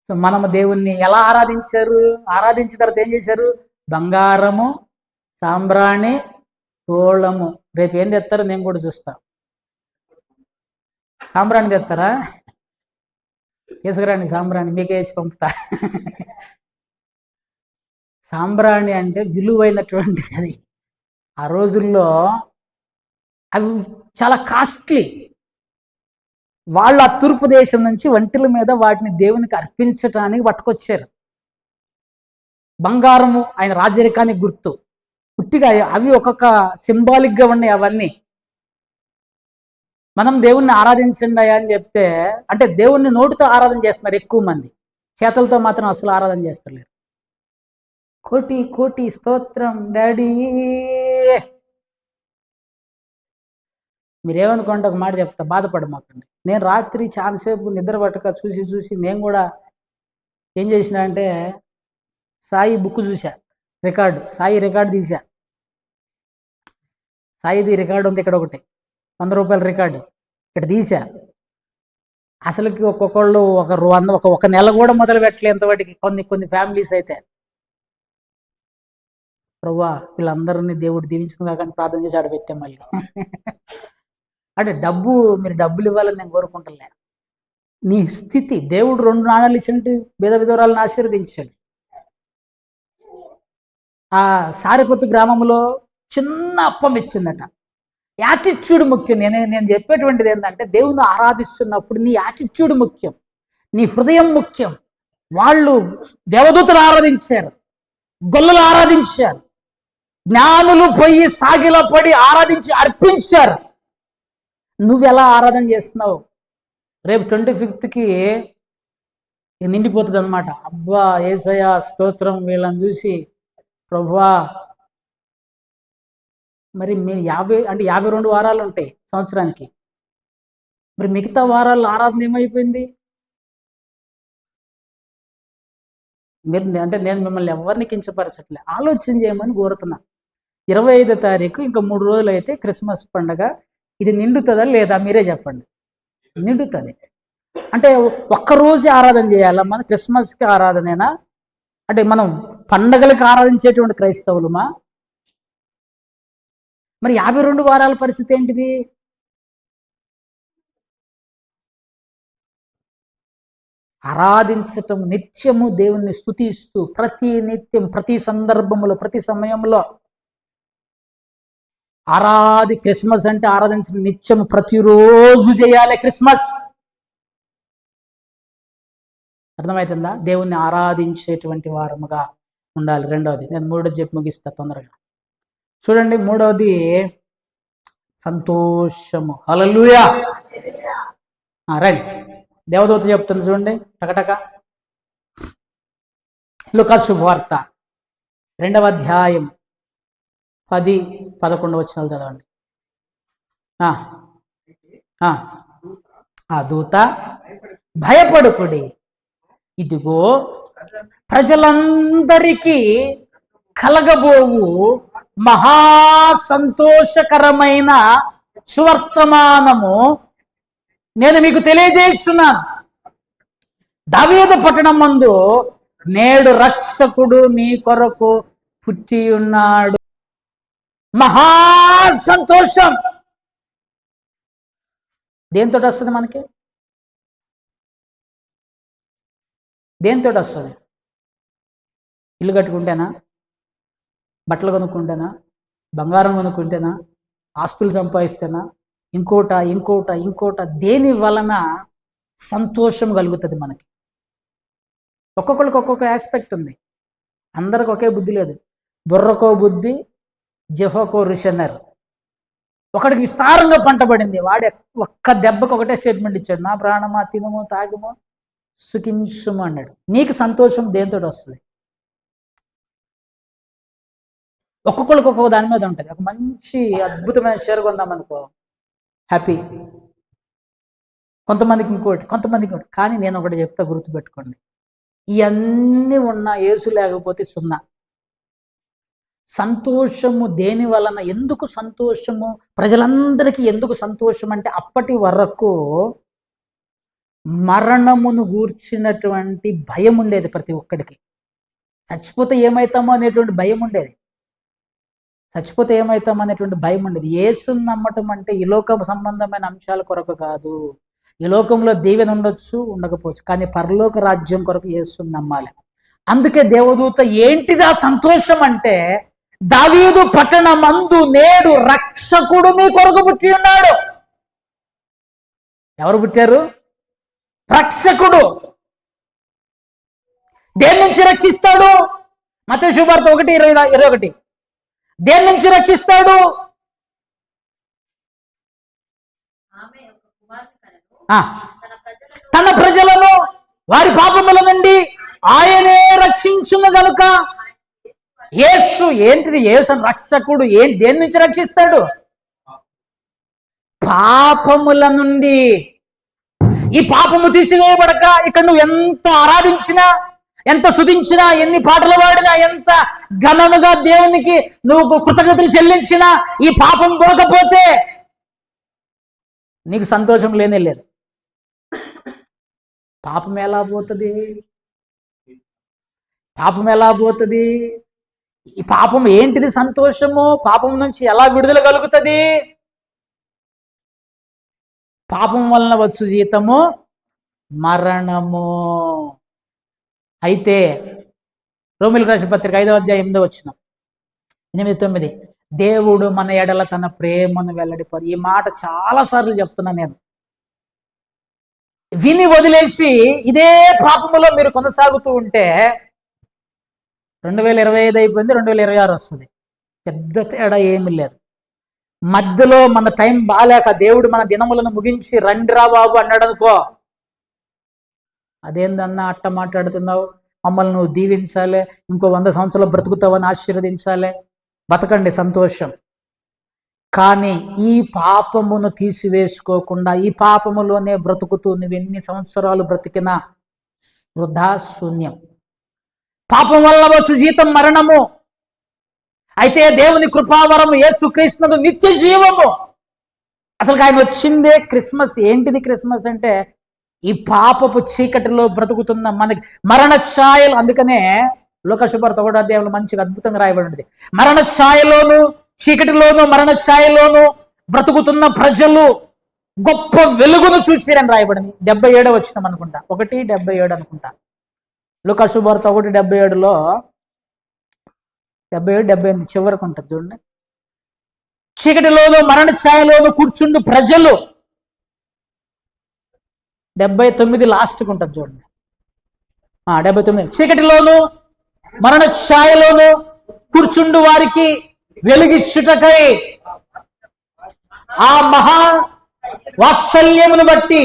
మనము దేవుణ్ణి ఎలా ఆరాధించారు? ఆరాధించిన తర్వాత ఏం చేశారు? బంగారము, సాంబ్రాణి, తోళము. రేపు ఏం తెస్తారో నేను కూడా చూస్తా. సాంబ్రాణి తెస్తారా? తీసుకురాండి సాంబ్రాణి, మీకే వేసి పంపుతా. సాంబ్రాణి అంటే విలువైనటువంటిది. అది ఆ రోజుల్లో అవి చాలా కాస్ట్లీ. వాళ్ళు ఆ తూర్పు దేశం నుంచి ఒంటెల మీద వాటిని దేవునికి అర్పించటానికి పట్టుకొచ్చారు. బంగారము ఆయన రాజరికానికి గుర్తు. పుట్టిగా అవి ఒక్కొక్క సింబాలిక్గా ఉన్నాయి అవన్నీ. మనం దేవుణ్ణి ఆరాధించండి అని చెప్తే, అంటే దేవుణ్ణి నోటితో ఆరాధన చేస్తున్నారు ఎక్కువ మంది, చేతులతో మాత్రం అసలు ఆరాధన చేస్తలేరు. కోటి కోటి స్తోత్రం డాడీ. మీరేమనుకోండి, ఒక మాట చెప్తా, బాధపడమాకండి. నేను రాత్రి చాలాసేపు నిద్ర పట్టక చూసి నేను కూడా ఏం చేసిన అంటే సాయి బుక్ చూసా, రికార్డు, సాయి రికార్డు తీసా. సాయిది రికార్డు ఉంది ఇక్కడ ఒకటి, 100 రూపాయల రికార్డు ఇక్కడ తీసా. అసలుకి ఒక్కొక్కళ్ళు ఒక నెల కూడా మొదలు పెట్టలేంత వాటికి కొన్ని ఫ్యామిలీస్ అయితే. ప్రభువా వీళ్ళందరినీ దేవుడు దీవించుగా కానీ ప్రార్థన చేసి ఆడబెట్టాం మళ్ళీ. అంటే మీరు డబ్బులు ఇవ్వాలని నేను కోరుకుంటలే. నీ స్థితి, దేవుడు 2 నాణాలు ఇచ్చినట్టు బీద విధవరాలను ఆశీర్వదించాడు. ఆ సారిపొత్తు గ్రామంలో చిన్న అప్పం ఇచ్చిందట. యాటిట్యూడ్ ముఖ్యం. నేను చెప్పేటువంటిది ఏంటంటే, దేవుని ఆరాధిస్తున్నప్పుడు నీ యాటిట్యూడ్ ముఖ్యం, నీ హృదయం ముఖ్యం. వాళ్ళు దేవదూతలు ఆరాధించారు, గొల్లలు ఆరాధించారు, జ్ఞానులు పోయి సాగిలో పడి ఆరాధించి అర్పించారు. నువ్వెలా ఆరాధన చేస్తున్నావు? రేపు 25కి నిండిపోతుంది అనమాట. అబ్బా యేసయ్య స్తోత్రం, వీళ్ళని చూసి ప్రభువా. మరి మీ 52 వారాలు ఉంటాయి సంవత్సరానికి. మరి మిగతా వారాల్లో ఆరాధన ఏమైపోయింది? నేను మిమ్మల్ని ఎవరిని కించపరచట్లే, ఆలోచన చేయమని కోరుతున్నా. 25వ తారీఖు ఇంకా 3 రోజులు అయితే క్రిస్మస్ పండుగ. ఇది నిండుతుందా లేదా మీరే చెప్పండి. నిండుతుంది అంటే ఒక్కరోజే ఆరాధన చేయాలా? మన క్రిస్మస్కి ఆరాధనేనా? అంటే మనం పండగలకు ఆరాధించేటువంటి క్రైస్తవులమా? మరి 52 వారాల పరిస్థితి ఏంటిది? ఆరాధించటం, నిత్యము దేవుణ్ణి స్తుతిస్తూ నిత్యం ప్రతి సందర్భంలో ప్రతి సమయంలో క్రిస్మస్ అంటే ఆరాధించడం నిత్యము ప్రతిరోజు చేయాలి. క్రిస్మస్ అర్థమవుతుందా? దేవుణ్ణి ఆరాధించేటువంటి వారముగా ఉండాలి. రెండవది, నేను 3వది చెప్పి ముగిస్తా తొందరగా. చూడండి, 3వది సంతోషము. హల్లెలూయా. రండి, దేవదూత చెప్తుంది చూడండి టకటక. లూకా శుభవార్త 2వ అధ్యాయం 10-11 వచనాలు చదవండి. ఆ దూత, భయపడుకుడి, ఇదిగో ప్రజలందరికీ కలగబోవు మహా సంతోషకరమైన సువర్తమానము నేను మీకు తెలియజేస్తున్నాను. దావీదు పట్టణం మందు నేడు రక్షకుడు మీ కొరకు పుట్టి ఉన్నాడు. మహా సంతోషం దేంతో వస్తుంది మనకి? దేంతో వస్తుంది? ఇల్లు కట్టుకుంటేనా? బట్టలు కొనుక్కుంటేనా, బంగారం కొనుక్కుంటేనా, ఆస్తులు సంపాదిస్తేనా, ఇంకోట దేని వలన సంతోషం కలుగుతుంది మనకి? ఒక్కొక్కరికి ఒక్కొక్క ఆస్పెక్ట్ ఉంది. అందరికి ఒకే బుద్ధి లేదు. బుర్రకో బుద్ధి, జెహోకో ఋషి అన్నారు. ఒకడికి విస్తారంగా పంట పడింది, వాడు ఒక్క దెబ్బకు ఒకటే స్టేట్మెంట్ ఇచ్చాడు, నా ప్రాణమా తినుము తాగుము సుఖించుము అన్నాడు. నీకు సంతోషం దేంతో వస్తుంది? ఒక్కొక్కరికి ఒక్కొక్క దాని మీద ఉంటుంది. ఒక మంచి అద్భుతమైన చీర కొందామనుకో, హ్యాపీ. కొంతమందికి ఇంకోటి. కానీ నేను ఒకటి చెప్తా, గుర్తుపెట్టుకోండి, ఇవన్నీ ఉన్న యేసు లేకపోతే సున్నా. సంతోషము దేని వలన, ఎందుకు సంతోషము, ప్రజలందరికీ ఎందుకు సంతోషం అంటే, అప్పటి వరకు మరణమును గూర్చినటువంటి భయం ఉండేది ప్రతి ఒక్కడికి. చచ్చిపోతే ఏమవుతామో అనేటువంటి భయం ఉండేది. యేసుని నమ్మటం అంటే ఈ లోక సంబంధమైన అంశాల కొరకు కాదు. ఈ లోకంలో దీవెన ఉండొచ్చు, ఉండకపోవచ్చు, కానీ పరలోక రాజ్యం కొరకు యేసుని నమ్మాలి. అందుకే దేవదూత ఏంటిదా సంతోషం అంటే, దావీదు పట్టణమందు నేడు రక్షకుడు మీ కొరకు పుట్టి ఉన్నాడు. ఎవరు పుట్టారు? రక్షకుడు. దేని నుంచి రక్షిస్తాడు? మత్తయి శుభవార్త 1:21. దేని నుంచి రక్షిస్తాడు? తన ప్రజలను వారి పాపముల నుండి ఆయనే రక్షించును గనుక. యేసు ఏంటిది? యేసు రక్షకుడు. దేని నుంచి రక్షిస్తాడు? పాపముల నుండి. ఈ పాపము తీసివేయబడక ఇక్కడ నువ్వు ఎంత ఆరాధించినా, ఎంత స్తుతించినా, ఎన్ని పాటలు పాడినా, ఎంత ఘనముగా దేవునికి నువ్వు కృతజ్ఞతలు చెల్లించినా, ఈ పాపం పోకపోతే నీకు సంతోషం లేనే లేదు. పాపం ఎలా పోతుంది? ఈ పాపం ఏంటిది సంతోషము? పాపం నుంచి ఎలా విడుదల కలుగుతుంది? పాపం వలన వచ్చు జీతము మరణము. అయితే రోమిలకు రాసిన పత్రిక 5వ అధ్యాయం 8వ వచనం, 8-9, దేవుడు మన ఎడల తన ప్రేమను వెల్లడిపారు. ఈ మాట చాలా సార్లు చెప్తున్నా నేను. విని వదిలేసి ఇదే పాపములో మీరు కొనసాగుతూ ఉంటే 2025 అయిపోయింది, 2026 వస్తుంది. పెద్ద తేడా ఏమీ లేదు. మధ్యలో మన టైం బాగాలేక దేవుడు మన దినములను ముగించి రండిరా బాబు అన్నాడు అనుకో, అదేందన్నా అట్ట మాట్లాడుతున్నావు, మమ్మల్ని నువ్వు దీవించాలి, ఇంకో 100 సంవత్సరాలు బ్రతుకుతావని ఆశీర్వదించాలి, బతకండి, సంతోషం. కానీ ఈ పాపమును తీసివేసుకోకుండా ఈ పాపములోనే బ్రతుకుతూ నువ్వు ఎన్ని సంవత్సరాలు బ్రతికినా వృధా, శూన్యం. పాపం వల్ల వచ్చు జీతం మరణము. అయితే దేవుని కృపావరము యేసుక్రీస్తును నిత్య జీవము. అసలు ఆయన వచ్చిందే క్రిస్మస్. ఏంటిది క్రిస్మస్ అంటే, ఈ పాపపు చీకటిలో బ్రతుకుతున్న మనకి మరణ ఛాయలు. అందుకనే లోకశుభార్త 1వ అధ్యాయంలో మంచిగా అద్భుతంగా రాయబడింది. మరణ ఛాయలోను, చీకటిలోను, మరణ ఛాయలోను బ్రతుకుతున్న ప్రజలు గొప్ప వెలుగును చూసిరని రాయబడింది. 77వ వచనం అనుకుంటా, 1:77 అనుకుంటా. లోకశుభార్త 1:77లో 77-78 చివరకు ఉంటుంది చూడండి. చీకటిలోను మరణ ఛాయలోను కూర్చుండు ప్రజలు. 79 లాస్ట్కి ఉంటుంది చూడండి. 79. చీకటిలోను మరణ ఛాయలోను కూర్చుండు వారికి వెలుగిచ్చుటకై ఆ మహా వాత్సల్యమును బట్టి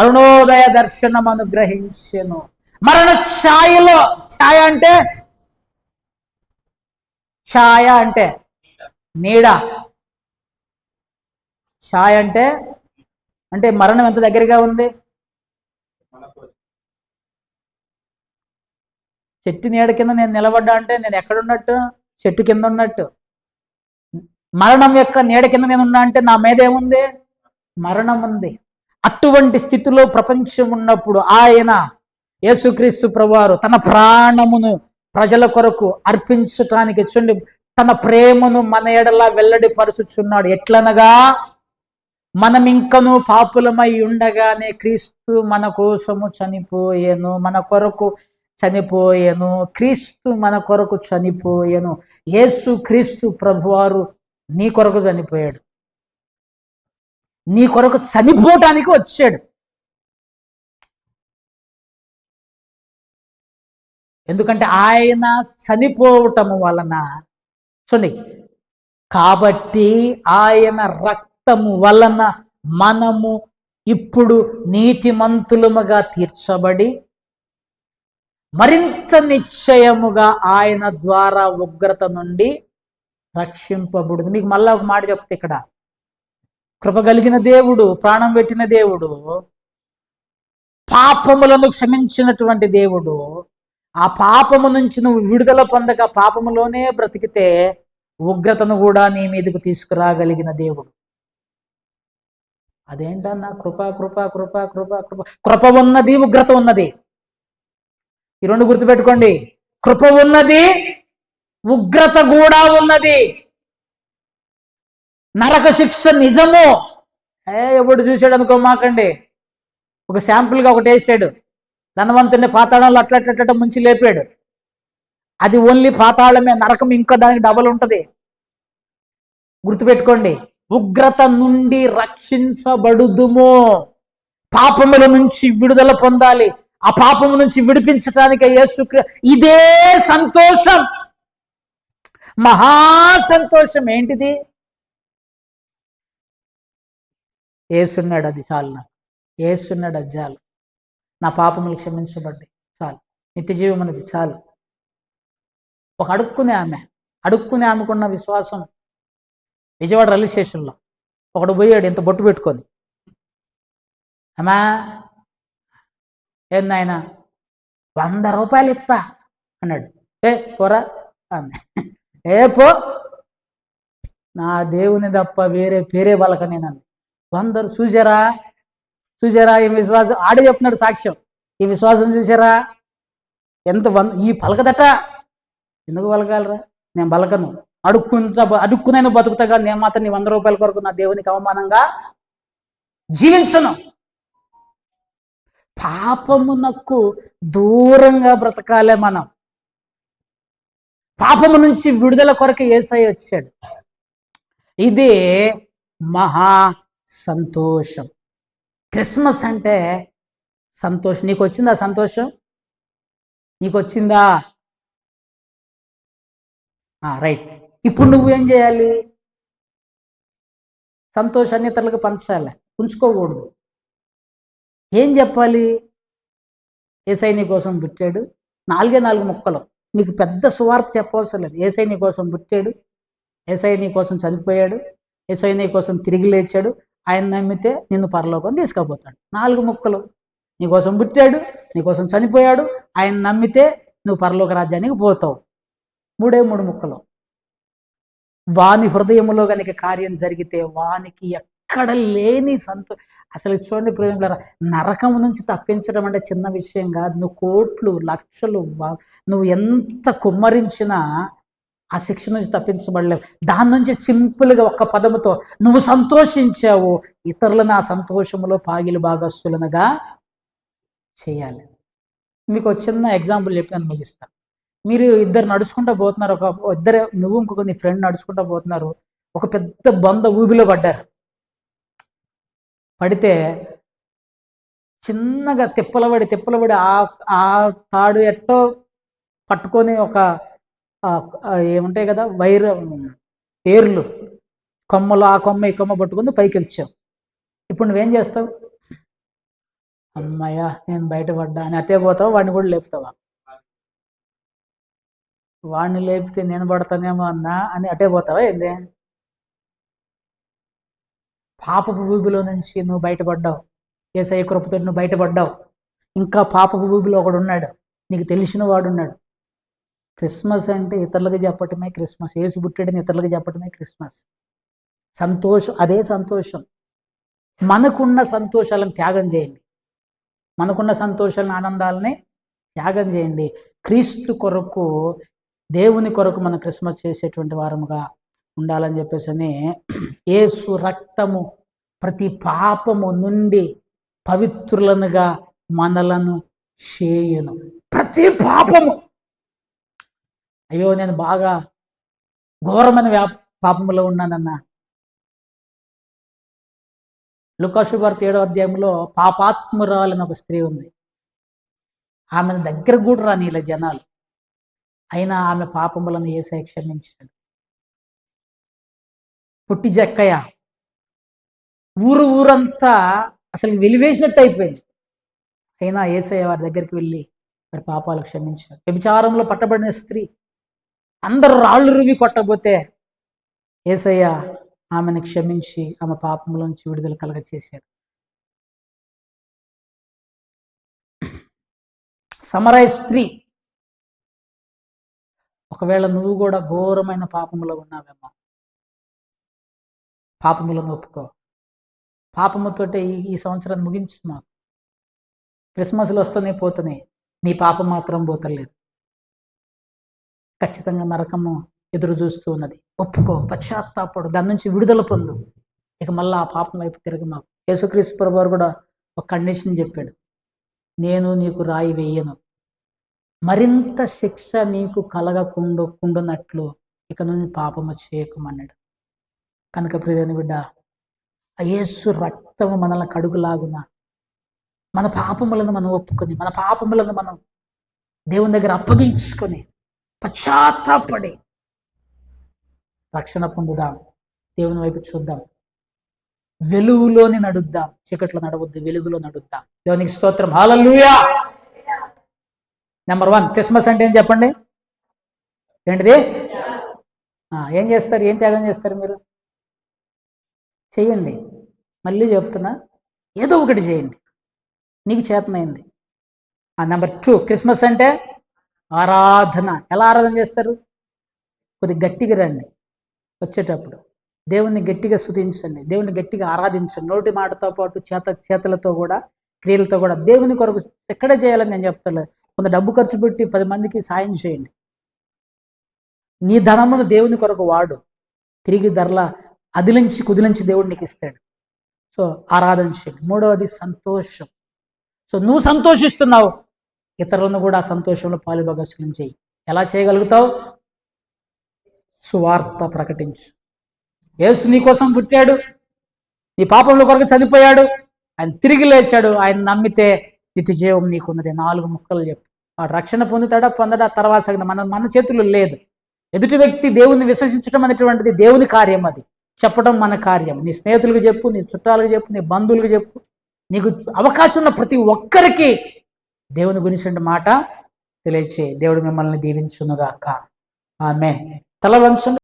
అరుణోదయ దర్శనం అనుగ్రహించెను. మరణ ఛాయలో, ఛాయ అంటే నీడ. ఛాయ అంటే మరణం ఎంత దగ్గరగా ఉంది? చెట్టు నీడ కింద నేను నిలబడ్డా అంటే నేను ఎక్కడున్నట్టు? చెట్టు కింద ఉన్నట్టు. మరణం యొక్క నీడ కింద నేను ఉన్నా అంటే నా మీద ఏముంది? మరణం ఉంది. అటువంటి స్థితిలో ప్రపంచం ఉన్నప్పుడు ఆయన యేసుక్రీస్తు ప్రభువారు తన ప్రాణమును ప్రజల కొరకు అర్పించటానికి చూడండి, తన ప్రేమను మన ఎడల వెల్లడిపరుచుచున్నాడు. ఎట్లనగా, మనం ఇంకను పాపులమై ఉండగానే క్రీస్తు మన కోసము చనిపోయేను, మన కొరకు చనిపోయెను, క్రీస్తు మన కొరకు చనిపోయెను. యేసు క్రీస్తు ప్రభువారు నీ కొరకు చనిపోయాడు, నీ కొరకు చనిపోవటానికి వచ్చాడు. ఎందుకంటే ఆయన చనిపోవటము వలన చూడండి, కాబట్టి ఆయన రక్తము వలన మనము ఇప్పుడు నీతిమంతులముగా తీర్చబడి మరింత నిశ్చయముగా ఆయన ద్వారా ఉగ్రత నుండి రక్షింపబడుదు. మీకు మళ్ళా ఒక మాట చెప్తే, ఇక్కడ కృప కలిగిన దేవుడు, ప్రాణం పెట్టిన దేవుడు, పాపములను క్షమించినటువంటి దేవుడు, ఆ పాపము నుంచి నువ్వు విడుదల పొందక పాపములోనే బ్రతికితే ఉగ్రతను కూడా నీ మీదకు తీసుకురాగలిగిన దేవుడు. అదేంటన్నా కృప కృప కృప కృప కృప కృప ఉన్నది, ఉగ్రత ఉన్నది. ఈ రెండు గుర్తుపెట్టుకోండి. కృప ఉన్నది, ఉగ్రత కూడా ఉన్నది. నరక శిక్ష నిజము. ఎప్పుడు చూశాడు అనుకో మాకండి. ఒక శాంపుల్గా ఒకటి వేసాడు. ధనవంతుని పాతాళంలో అట్లట్లట్ల ముంచి లేపాడు. అది ఓన్లీ పాతాళమే, నరకం ఇంకా దానికి డబల్ ఉంటుంది. గుర్తుపెట్టుకోండి, ఉగ్రత నుండి రక్షించబడుదుము. పాపముల నుంచి విడుదల పొందాలి. ఆ పాపము నుంచి విడిపించడానికి ఇదే సంతోషం, మహా సంతోషం. ఏంటిది? ఏసున్నాడు, అది చాలు. నాకు ఏసున్నాడు, అది చాలు. నా పాపములు క్షమించబడ్డాయి, చాలు. నిత్య జీవం అనేది చాలు. ఒక అడుక్కునే ఆమెకున్న విశ్వాసం. విజయవాడ రైల్వే స్టేషన్లో ఒకడు పోయాడు, ఇంత బొట్టు పెట్టుకొని. అమ్మా, ఏంది ఆయన, 100 రూపాయలు ఇస్తా అన్నాడు. పోరా అంది. పో, నా దేవుని తప్ప వేరే పేరే వాళ్ళక నేను అంది. 100 చూసారా ఈ విశ్వాసం. ఆడే చెప్తున్నాడు సాక్ష్యం. ఈ విశ్వాసం చూసారా ఎంత ఈ పలకదట. ఎందుకు పలకాలరా? నేను పలకను. అడుక్కునైనా బతుకుతా, కానీ నేను మాత్రం నీ 100 రూపాయల కొరకు నా దేవునికి అవమానంగా జీవించను. పాపమునకు దూరంగా బ్రతకాలే మనం. పాపము నుంచి విడుదల కొరకు యేసయ్య వచ్చాడు. ఇదే మహా సంతోషం. క్రిస్మస్ అంటే సంతోషం. నీకు వచ్చిందా సంతోషం? నీకు వచ్చిందా? రైట్. ఇప్పుడు నువ్వేం చేయాలి? సంతోషాన్ని ఇతరులకు పంచాలి, ఉంచుకోకూడదు. ఏం చెప్పాలి? యేసయ్య నీ కోసం పుట్టాడు. 4 ముక్కలు. మీకు పెద్ద సువార్త చెప్పవలసిన లేదు. యేసయ్య నీ కోసం పుట్టాడు, యేసయ్య నీ కోసం చనిపోయాడు, యేసయ్య నీ కోసం తిరిగి లేచాడు, ఆయన నమ్మితే నిన్ను పరలోకం తీసుకుపోతాడు. 4 ముక్కలు. నీ కోసం పుట్టాడు, నీ కోసం చనిపోయాడు, ఆయన నమ్మితే నువ్వు పరలోక రాజ్యానికి పోతావు. 3 ముక్కలు. వాని హృదయంలో కనుక కార్యం జరిగితే వానికి ఎక్కడ లేని అసలు చూడండి ప్రేమికులారా, నరకం నుంచి తప్పించడం అంటే చిన్న విషయం కాదు. నువ్వు కోట్లు లక్షలు నువ్వు ఎంత కుమ్మరించినా ఆ శిక్ష నుంచి తప్పించబడలేవు. దాని నుంచి సింపుల్గా ఒక్క పదముతో నువ్వు సంతోషించావు, ఇతరులను ఆ సంతోషంలో పాగిలి భాగస్తులనుగా చేయాలి. మీకు ఒక చిన్న ఎగ్జాంపుల్ చెప్పి ముగిస్తాను. మీరు ఇద్దరు నడుచుకుంటూ పోతున్నారు, నువ్వు ఇంకొక నీ ఫ్రెండ్ నడుచుకుంటూ పోతున్నారు. ఒక పెద్ద బొంద ఊబిలో పడ్డారు. పడితే చిన్నగా తిప్పలబడి ఆ తాడు ఎట్టో పట్టుకొని ఒక ఏముంటాయి కదా ఏర్లు కొమ్మలు, ఆ కొమ్మ ఈ కొమ్మ పట్టుకొని పైకి వచ్చావు. ఇప్పుడు నువ్వేం చేస్తావు? అమ్మాయ్యా నేను బయటపడ్డా అని అటే పోతావు. వాడిని కూడా లేపుతావా? వాడిని లేపితే నేను పడతానేమో అన్నా అని అటే పోతావా? ఏందే? పాపపు ఊబిలో నుంచి నువ్వు బయటపడ్డావు. యేసయ్య కృపతో నువ్వు బయటపడ్డావు. ఇంకా పాపపు ఊబిలో ఒకడు ఉన్నాడు, నీకు తెలిసిన వాడు ఉన్నాడు. క్రిస్మస్ అంటే ఇతరులకు చెప్పటమే క్రిస్మస్. యేసు పుట్టాడని ఇతరులకు చెప్పటమే క్రిస్మస్. సంతోషం, అదే సంతోషం. మనకున్న సంతోషాలను త్యాగం చేయండి. మనకున్న సంతోషాలను, ఆనందాలని త్యాగం చేయండి. క్రీస్తు కొరకు, దేవుని కొరకు మనం క్రిస్మస్ చేసేటువంటి వారముగా ఉండాలని చెప్పేసి యేసు రక్తము ప్రతి పాపము నుండి పవిత్రులనుగా మనలను చేయును. ప్రతి ప్రతి పాపము, అయ్యో నేను బాగా ఘోరమైన పాపములో ఉన్నానన్నా. లూకా సువార్త 7వ అధ్యాయంలో పాపాత్మురాలని ఒక స్త్రీ ఉంది. ఆమెను దగ్గర కూడా రానిలే జనాలు, అయినా ఆమె పాపములను యేసయ్య క్షమించాడు. పుట్టి జక్కయ్య ఊరంతా అసలు వెలివేసినట్టు అయిపోయింది, అయినా యేసయ్య వారి దగ్గరికి వెళ్ళి వారి పాపాలు క్షమించాడు. వ్యభిచారంలో పట్టబడిన స్త్రీ, అందరూ రాళ్ళు రువి కొట్టబోతే యేసయ్య ఆమెను క్షమించి ఆమె పాపములోంచి విడుదల కలగచేశాడు. సమరయ స్త్రీ, ఒకవేళ నువ్వు కూడా ఘోరమైన పాపములో ఉన్నావేమో, పాపములను ఒప్పుకో. పాపముతోటే ఈ సంవత్సరాన్ని ముగించు. మాకు క్రిస్మస్లు వస్తున్నాయి పోతున్నాయి, నీ పాపం మాత్రం పోతలేదు. ఖచ్చితంగా నరకము ఎదురు చూస్తూ ఉన్నది. ఒప్పుకో, పశ్చాత్తాపడు, దాని నుంచి విడుదల పొందు. ఇక మళ్ళీ ఆ పాపం వైపు తిరిగి. మాకు యేసుక్రీస్తు ప్రభువారు కూడా ఒక కండిషన్ చెప్పాడు, నేను నీకు రాయి వేయను, మరింత శిక్ష నీకు కలగకుండునట్లు ఇక నుండి పాపము చేయకమన్నాడు. కనుక ప్రియని బిడ్డ, ఆ యేసు రక్తము మనల్ని కడుగులాగున మన పాపములను మనం ఒప్పుకొని, మన పాపములను మనం దేవుని దగ్గర అప్పగించుకొని పశ్చాత్తాపడి రక్షణ పొందుదాం. దేవుని వైపు చూద్దాం, వెలుగులోని నడుద్దాం, చీకట్లో నడవద్దు, వెలుగులో నడుద్దాం. దేవునికి స్తోత్రం, హల్లెలూయా. నెంబర్ 1, క్రిస్మస్ అంటే ఏం చెప్పండి? ఏంటిది? ఏం చేస్తారు? ఏం త్యాగం చేస్తారు మీరు? చెయ్యండి. మళ్ళీ చెప్తున్నా, ఏదో ఒకటి చేయండి, నీకు చేతనైంది. నెంబర్ 2, క్రిస్మస్ అంటే ఆరాధన. ఎలా ఆరాధన చేస్తారు? కొద్దిగా గట్టిగా రండి, వచ్చేటప్పుడు దేవుణ్ణి గట్టిగా స్తుతించండి, దేవుణ్ణి గట్టిగా ఆరాధించండి. నోటి మాటతో పాటు చేతలతో కూడా, క్రియలతో కూడా దేవుని కొరకు ఎక్కడే చేయాలని నేను చెప్తాను. కొంత డబ్బు ఖర్చు పెట్టి 10 మందికి సాయం చేయండి. నీ ధనమును దేవుని కొరకు వాడు, తిరిగి ధరలా అదిలించి కుదిలించి దేవుడు నీకు ఇస్తాడు. సో ఆరాధన చేయండి. 3వది సంతోషం. సో నువ్వు సంతోషిస్తున్నావు, ఇతరులను కూడా ఆ సంతోషంలో పాలుభాగస్వామ్యం చేయి. ఎలా చేయగలుగుతావు? సువార్త ప్రకటించు. యేసు నీ కోసం పుట్టాడు, నీ పాపంలో కొరకు చనిపోయాడు, ఆయన తిరిగి లేచాడు, ఆయన నమ్మితే నిత్య జీవం నీకున్నది. 4 ముక్కలు చెప్పు. వాడు రక్షణ పొందడా తర్వాత మన చేతుల్లో లేదు. ఎదుటి వ్యక్తి దేవుణ్ణి విశ్వసించడం అనేటువంటిది దేవుని కార్యం, అది చెప్పడం మన కార్యం. నీ స్నేహితులకు చెప్పు, నీ చుట్టాలకు చెప్పు, నీ బంధువులకు చెప్పు. నీకు అవకాశం ఉన్న ప్రతి ఒక్కరికి దేవుని గురించి మాట తెలియచేయి. దేవుడు మిమ్మల్ని దీవించునుగాక. ఆమేన్. తల వంచండి.